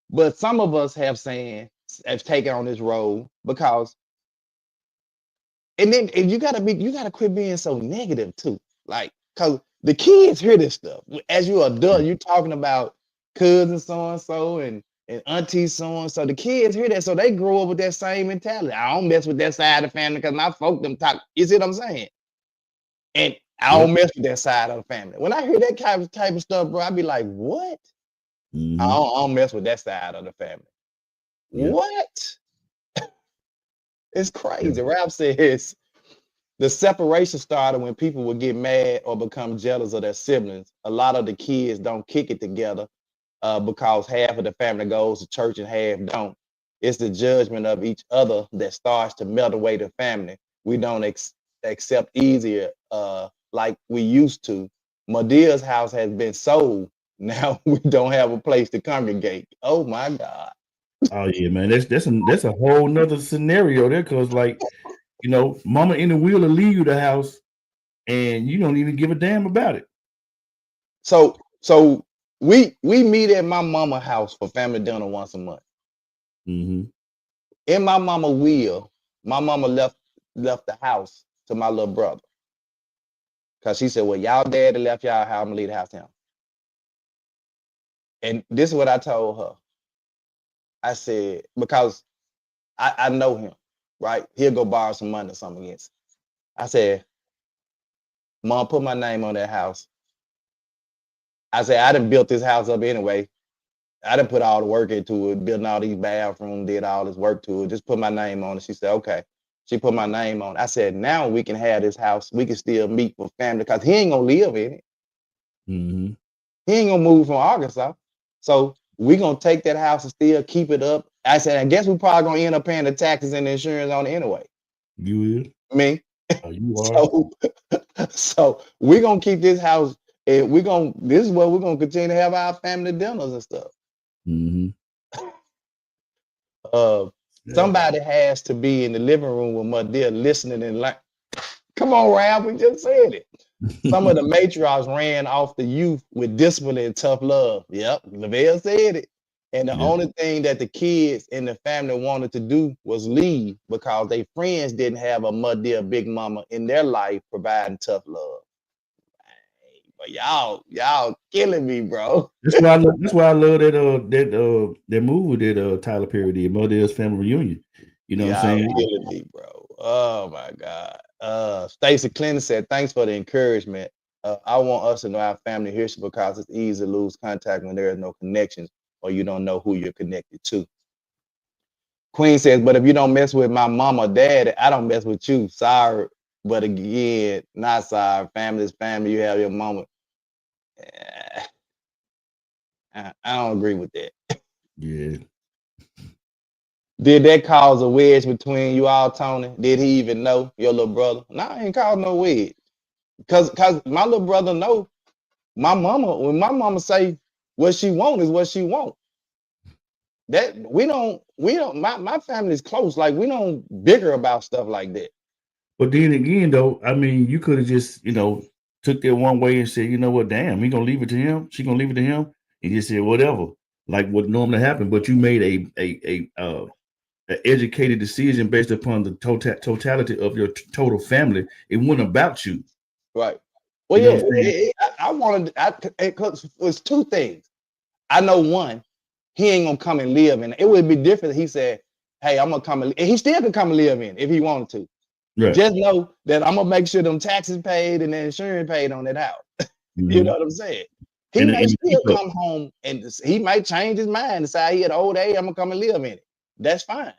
But some of us have taken on this role because, and then and you gotta quit being so negative too. Like, cause the kids hear this stuff. As you adult, you're talking about cousin so and so and auntie so and so. The kids hear that, so they grow up with that same mentality. I don't mess with that side of the family because my folk them talk. You see what I'm saying? And I don't mess with that side of the family. When I hear that type of stuff, bro, I be like, what? Mm-hmm. I don't mess with that side of the family. Yeah. What? It's crazy. Rap says the separation started when people would get mad or become jealous of their siblings. A lot of the kids don't kick it together because half of the family goes to church and half don't. It's the judgment of each other that starts to melt away the family. We don't accept easier like we used to. Madia's house has been sold. Now we don't have a place to congregate. Oh my God. Oh yeah, man. That's a whole nother scenario there, because like, mama in the wheel will leave you the house and you don't even give a damn about it. So we meet at my mama house for family dinner once a month. Mm-hmm. In my mama will, my mama left the house to my little brother. Cause she said, well, y'all daddy left y'all house, I'm gonna leave the house to him. And this is what I told her. I said, because I know him, right? He'll go borrow some money or something against it. I said, Mom, put my name on that house. I said, I done built this house up anyway. I done put all the work into it, building all these bathrooms, did all this work to it. Just put my name on it. She said, okay. She put my name on it. I said, now we can have this house. We can still meet for family because he ain't gonna live in it. Mm-hmm. He ain't gonna move from Arkansas. So we gonna take that house and still keep it up. I said, I guess we probably gonna end up paying the taxes and the insurance on it anyway. You will? Me. Oh, you are. So we're gonna keep this house and this is where we're gonna continue to have our family dinners and stuff. Mm-hmm. Somebody has to be in the living room with my dear listening and like, come on, Ralph, we just said it. Some of the matriarchs ran off the youth with discipline and tough love. Yep, Lavelle said it. And the only thing that the kids in the family wanted to do was leave because their friends didn't have a mother, big mama in their life providing tough love. But y'all killing me, bro. That's why I love that movie that Tyler Perry did, Mother's Family Reunion. You know what I'm saying? Killing me, bro. Oh my God. Stacy Clinton said, thanks for the encouragement. I want us to know our family history because it's easy to lose contact when there is no connections or you don't know who you're connected to. Queen says, but if you don't mess with my mom or dad, I don't mess with you. Sorry. But again, not sorry. Family is family. You have your moment. I don't agree with that. Yeah. Did that cause a wedge between you all, Tony? Did he even know your little brother? No, I ain't caused no wedge. Cause my little brother know my mama, when my mama say what she want is what she want. That we don't my family's close. Like we don't bigger about stuff like that. But then again though, I mean, you could have just, took that one way and said, you know what, damn, he gonna leave it to him, she gonna leave it to him, and just said whatever, like what normally happened. But you made a educated decision based upon the totality of your total family. It wasn't about you. Right. Well, You know yeah, what I'm saying? I wanted it was two things. I know one, he ain't gonna come and live in it. It would be different if he said, hey, I'm gonna come and he still could come and live in it if he wanted to. Right. Just know that I'm gonna make sure them taxes paid and the insurance paid on that house. Mm-hmm. You know what I'm saying? He may still come home and he might change his mind and decide he at old age, I'm gonna come and live in it. That's fine.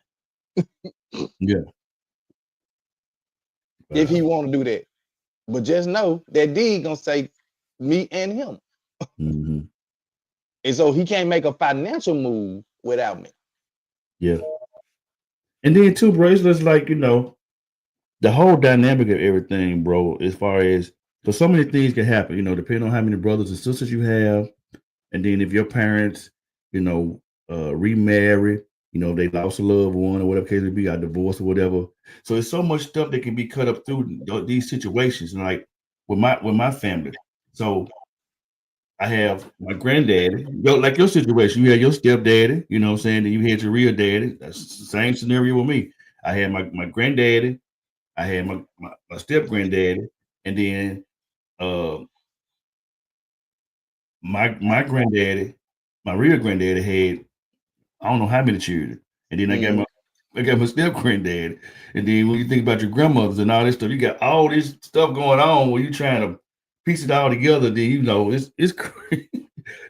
Yeah. If he want to do that. But just know that deed gonna say me and him. Mm-hmm. And so he can't make a financial move without me. Yeah. And then too, bro, it's just like, the whole dynamic of everything, bro, as far as because so many things can happen, depending on how many brothers and sisters you have. And then if your parents, you know, remarry, they lost a loved one or whatever case it be, got divorced or whatever. So it's so much stuff that can be cut up through these situations. And like with my family. So I have my granddaddy, like your situation. You had your stepdaddy, you know what I'm saying? Then you had your real daddy. That's the same scenario with me. I had my granddaddy, I had my step granddaddy, and then uh my granddaddy, my real granddaddy had I don't know how many children. And then Mm, I got my step granddaddy. And then when you think about your grandmothers and all this stuff, you got all this stuff going on where you trying to piece it all together. Then it's crazy.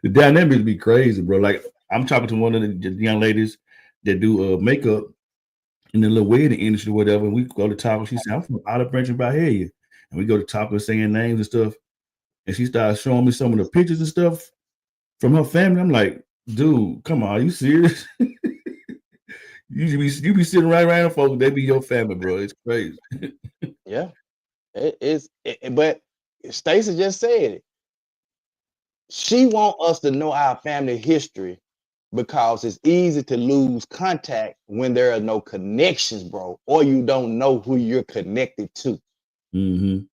The dynamics be crazy, bro. Like I'm talking to one of the young ladies that do makeup in the little wedding industry, or whatever. And we go to talk. She said, "I'm from Olive Branch in Bahia," and we go to talk and saying names and stuff. And she started showing me some of the pictures and stuff from her family. I'm like, dude, come on, are you serious? You be sitting right around folks, they be your family, bro. It's crazy. yeah, but Stacey just said it. She want us to know our family history because it's easy to lose contact when there are no connections, bro, or you don't know who you're connected to. Mm-hmm.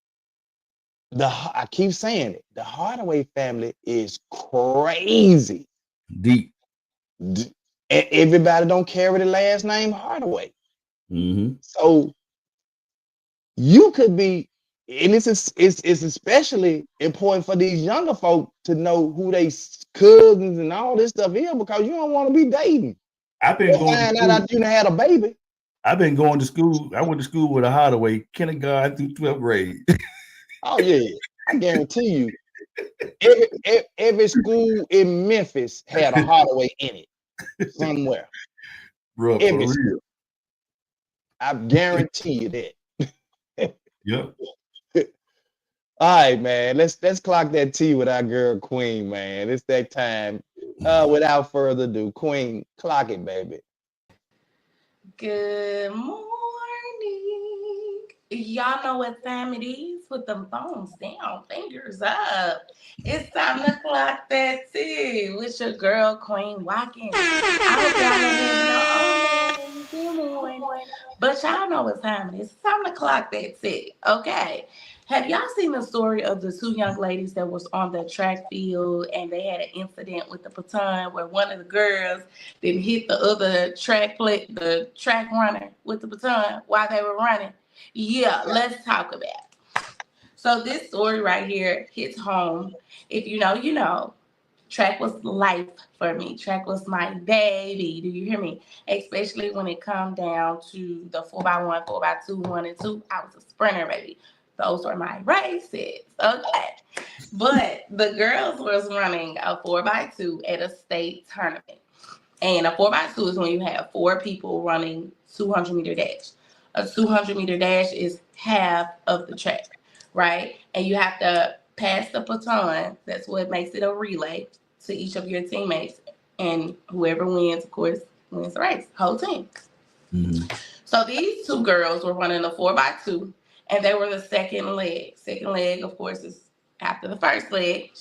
I keep saying it. The Hardaway family is crazy. Deep. Everybody don't carry the last name Hardaway. Mm-hmm. So you could be, and it's especially important for these younger folk to know who they cousins and all this stuff is because you don't want to be dating. I've been Or going to find out school. that you done had a baby. I've been going to school. I went to school with a Hardaway, kindergarten through 12th grade. Oh yeah, I guarantee you, every school in Memphis had a Hardaway in it somewhere. Bro, Every for school. real. I guarantee you that. Yep. All right, man. Let's clock that T with our girl Queen, man. It's that time. Without further ado, Queen, clock it, baby. Good morning. Y'all know what time it is. Put them phones down, fingers up. It's time to clock that tea with your girl Queen Watkins. I hope y'all are having an amazing morning. But y'all know what time it is. It's time to clock that tea. Okay. Have y'all seen the story of the two young ladies that was on the track field and they had an incident with the baton where one of the girls then hit the other the track runner with the baton while they were running? Yeah, let's talk about it. So this story right here hits home. If you know, you know. Track was life for me. Track was my baby. Do you hear me? Especially when it come down to the 4x1, 4x2, 1 and 2. I was a sprinter, baby. Those were my races. Okay. But the girls was running a 4x2 at a state tournament. And a 4x2 is when you have four people running 200-meter dash. A 200-meter dash is half of the track, right? And you have to pass the baton. That's what makes it a relay to each of your teammates. And whoever wins, of course, wins the race, whole team. Mm-hmm. So these two girls were running a 4x2, and they were the second leg. Second leg, of course, is after the first leg.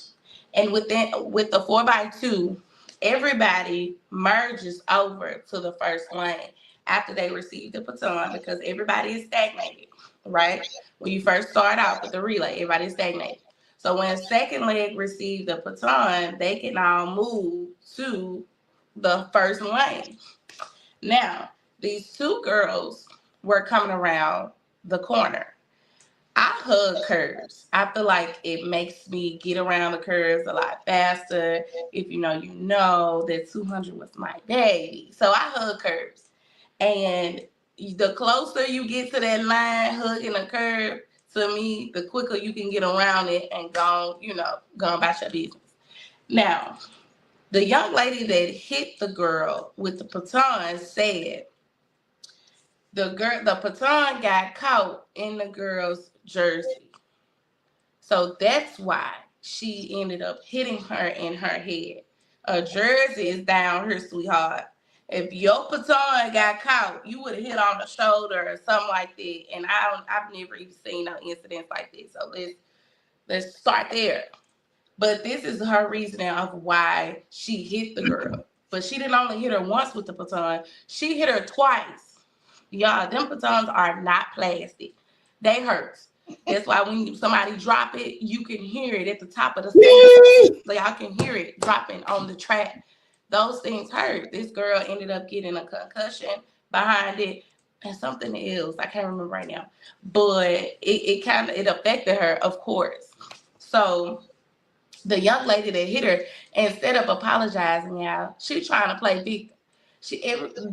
And with the 4x2, everybody merges over to the first lane after they receive the baton because everybody is stagnated, right? When you first start out with the relay, everybody is stagnated. So when second leg receives the baton, they can all move to the first lane. Now, these two girls were coming around the corner. I hug curves. I feel like it makes me get around the curves a lot faster. If you know that 200 was my baby. So I hug curves. And the closer you get to that line, hugging a curve, to me, the quicker you can get around it and go about your business. Now, the young lady that hit the girl with the baton said the baton got caught in the girl's jersey. So that's why she ended up hitting her in her head. A jersey is down here, sweetheart. If your baton got caught, you would have hit on the shoulder or something like that. And I've never even seen no incidents like this. So let's start there. But this is her reasoning of why she hit the girl. But she didn't only hit her once with the baton; she hit her twice. Y'all, them batons are not plastic. They hurt. That's why when somebody drop it, you can hear it at the top of the stairs. Like y'all can hear it dropping on the track. Those things hurt. This girl ended up getting a concussion behind it and something else. I can't remember right now. But it kind of it affected her, of course. So the young lady that hit her, instead of apologizing, y'all, she trying to play victim.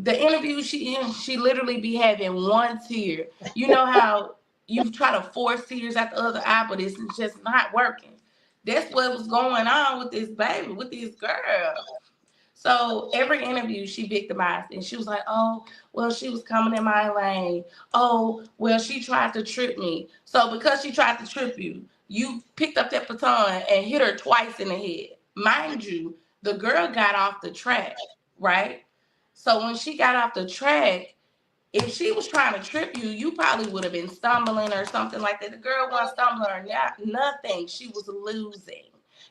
The interview she in, she literally be having one tear. You know how you try to force tears out the other eye, but it's just not working. That's what was going on with this baby, with this girl. So every interview she victimized and she was like, oh, well, she was coming in my lane. Oh, well, she tried to trip me. So because she tried to trip you, you picked up that baton and hit her twice in the head. Mind you, the girl got off the track, right? So when she got off the track, if she was trying to trip you, you probably would have been stumbling or something like that. The girl wasn't stumbling or nothing. She was losing.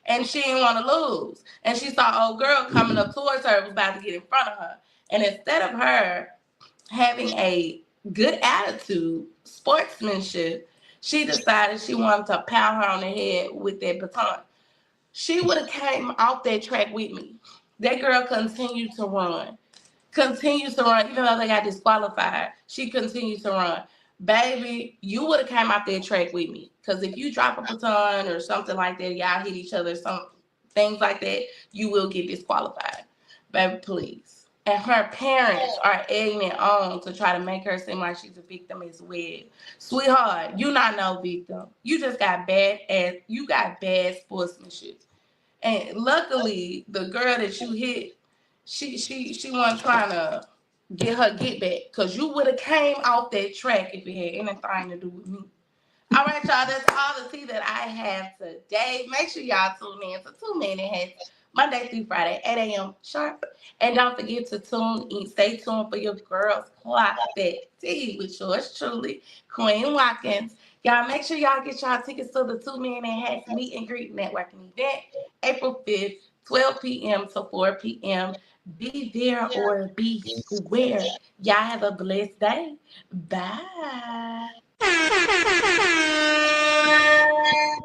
And she didn't want to lose. And she saw old girl coming up towards her, was about to get in front of her. And instead of her having a good attitude, sportsmanship, she decided she wanted to pound her on the head with that baton. She would have came off that track with me. That girl continued to run, continues to run, even though they got disqualified. She continues to run. Baby, you would have came out there track with me. Because if you drop a baton or something like that, y'all hit each other, some things like that, you will get disqualified. Baby, please. And her parents are egging it on to try to make her seem like she's a victim as well. Sweetheart, you not no victim. You just got bad sportsmanship. And luckily, the girl that you hit, she wasn't trying to get her get back because you would have came off that track if it had anything to do with me. All right, y'all, that's all the tea that I have today. Make sure y'all tune in to 2 Minute Hats Monday through Friday, 8 a.m. sharp. And don't forget to tune in, stay tuned for your girls clock that tea with yours truly, Queen Watkins. Y'all make sure y'all get y'all tickets to the 2 Minute Hats meet and greet networking event, April 5th, 12 p.m. to 4 p.m. Be there or be square. Y'all have a blessed day. Bye.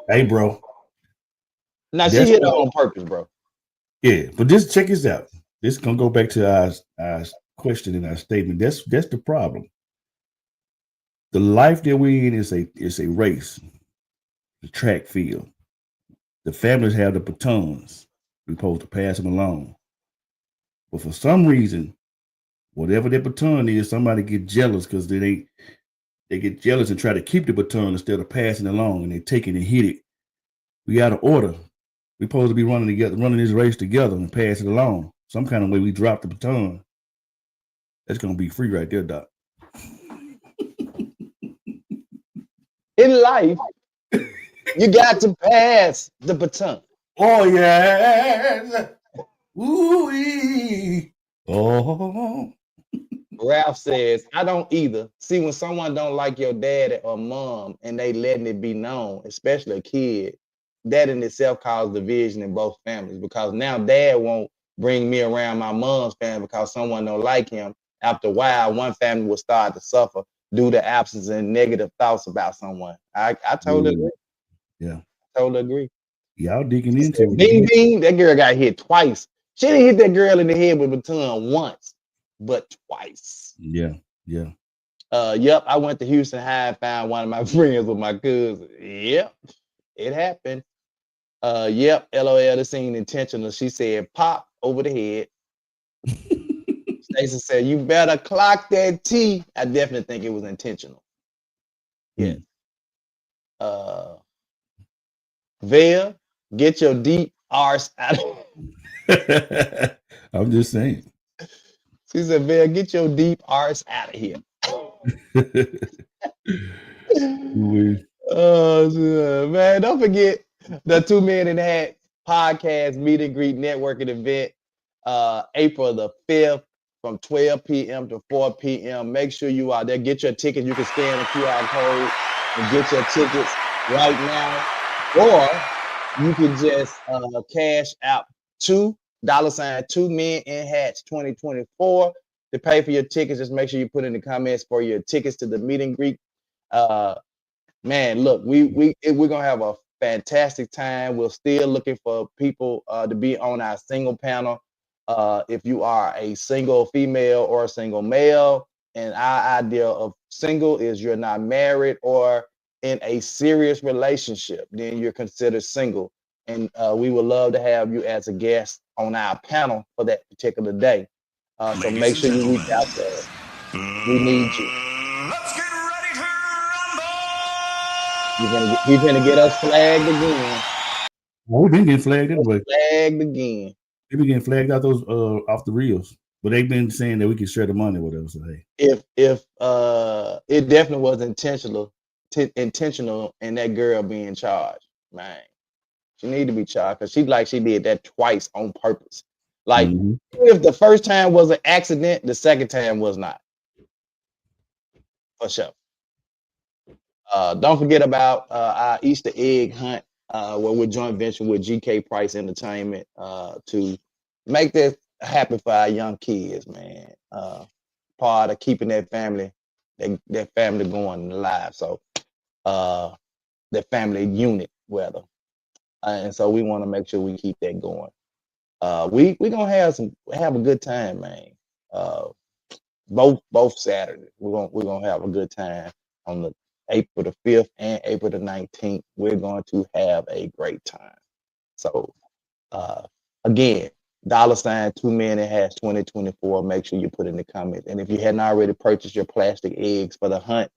Hey, bro. Now she That's hit her on purpose, bro. yeah. But just check this out. This is gonna go back to our question and our statement. That's the problem. The life that we in is a race, the track field. The families have the batons. We're supposed to pass them along. But for some reason, whatever their baton is, somebody get jealous because they get jealous and try to keep the baton instead of passing it along, and they take it and hit it. We out of order. We're supposed to be running together, running this race together and pass it along. Some kind of way we drop the baton. That's gonna be free right there, Doc. In life, you got to pass the baton. Oh yes. Ooh. Oh. Ralph says, I don't either. See, when someone don't like your dad or mom and they letting it be known, especially a kid, that in itself causes division in both families because now dad won't bring me around my mom's family because someone don't like him. After a while, one family will start to suffer due to absence and negative thoughts about someone. I totally agree. Yeah. Totally agree. Y'all digging into it. Ding ding, that girl got hit twice. She didn't hit that girl in the head with a baton once, but twice. Yeah. Yep, I went to Houston High and found one of my friends with my cousin. Yep, it happened. Yep, LOL, this ain't intentional. She said, pop over the head. Stacey said, you better clock that T. I definitely think it was intentional. Yeah. Vail, get your deep arse out of I'm just saying. She said, Vail, get your deep arse out of here. Oh, man, don't forget the 2 Minute Hats podcast meet and greet networking event, April the 5th from 12 p.m. to 4 p.m. Make sure you are there. Get your tickets. You can scan the QR code and get your tickets right now. Or you can just cash out $2 Men in Hats 2024 to pay for your tickets. Just make sure you put in the comments for your tickets to the meet and greet. Man, look, we're gonna have a fantastic time. We're still looking for people to be on our single panel. If you are a single female or a single male, and our idea of single is you're not married or in a serious relationship, then you're considered single. And we would love to have you as a guest on our panel for that particular day. So make sure you reach out to us. We need you. Let's get ready to rumble. He's gonna get us flagged again. Well, we've been getting flagged anyway. Flagged again. We've been getting flagged out those off the reels, but they've been saying that we can share the money or whatever. So hey, If it definitely was intentional, and that girl being charged, man, she need to be charged because she did that twice on purpose. Like if the first time was an accident, the second time was not. For sure. Don't forget about our Easter egg hunt, where we're joint venture with GK Price Entertainment to make this happen for our young kids, man. Part of keeping that family going alive. So that family unit, rather. And so we want to make sure we keep that going. We gonna have a good time, man. Both Saturdays. We're gonna have a good time on the April the 5th and April the 19th. We're going to have a great time. So again, $2 Men in Hats 2024. Make sure you put in the comments. And if you hadn't already purchased your plastic eggs for the hunt,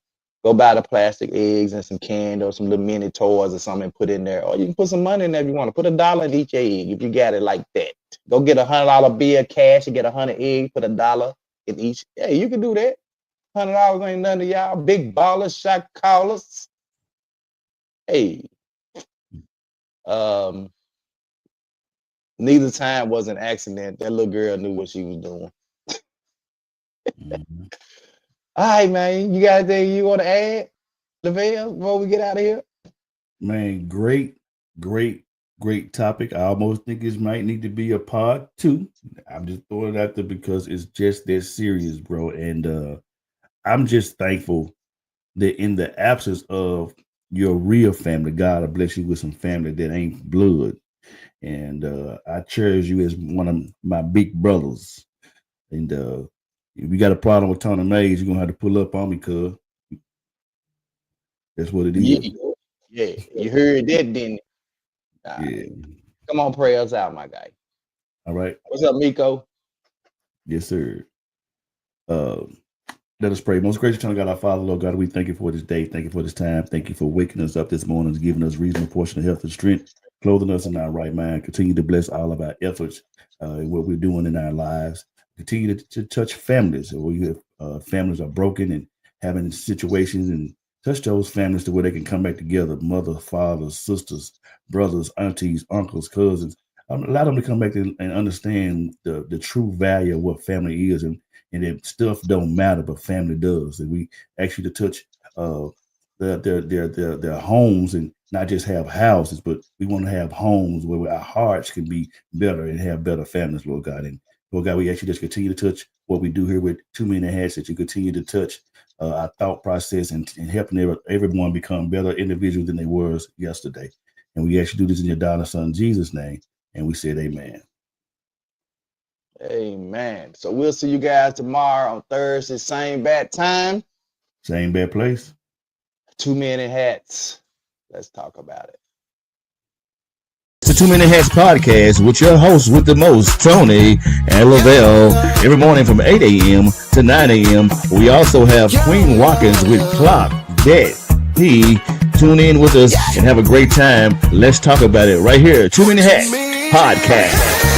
go buy the plastic eggs and some candy or some little mini toys or something and put in there. Or you can put some money in there if you want to. Put $1 in each egg if you got it like that. Go get $100 bill cash and get 100 eggs, put $1 in each. Hey, you can do that. $100 ain't nothing to y'all. Big ballers, shot callers. Hey. Neither time was an accident. That little girl knew what she was doing. All right, man. You got anything you want to add, Lavelle, before we get out of here? Man, great topic. I almost think it might need to be a part 2. I'm just throwing it out there because it's just that serious, bro. And I'm just thankful that in the absence of your real family, God will bless you with some family that ain't blood. And I cherish you as one of my big brothers. And if you got a problem with Tony Mays, you're gonna have to pull up on me, cuz. That's what it is. Yeah, you heard that, didn't you? Yeah. Come on, pray us out, my guy. All right. What's up, Miko? Yes, sir. Let us pray. Most gracious God, our Father, Lord God, we thank you for this day. Thank you for this time. Thank you for waking us up this morning and giving us reasonable portion of health and strength, clothing us in our right mind. Continue to bless all of our efforts and what we're doing in our lives. Continue to touch families where you have families are broken and having situations, and touch those families to where they can come back together. Mother, fathers, sisters, brothers, aunties, uncles, cousins. Allow them to come back and understand the true value of what family is, and that stuff don't matter, but family does. And we ask you to touch their homes, and not just have houses, but we want to have homes where our hearts can be better and have better families, Lord God. And Lord God, we actually just continue to touch what we do here with 2 Men in Hats, that you continue to touch our thought process and helping everyone become better individuals than they were yesterday. And we actually do this in your darling son, Jesus' name. And we said, amen. Amen. So we'll see you guys tomorrow on Thursday, same bad time. Same bad place. 2 Men in Hats. Let's talk about it. The 2 Men in Hats podcast with your host with the most, Tony and Lavelle, every morning from 8 a.m. to 9 a.m. We also have Queen Watkins with Clock That He. Tune in with us and have a great time. Let's talk about it right here. 2 Men in Hats podcast.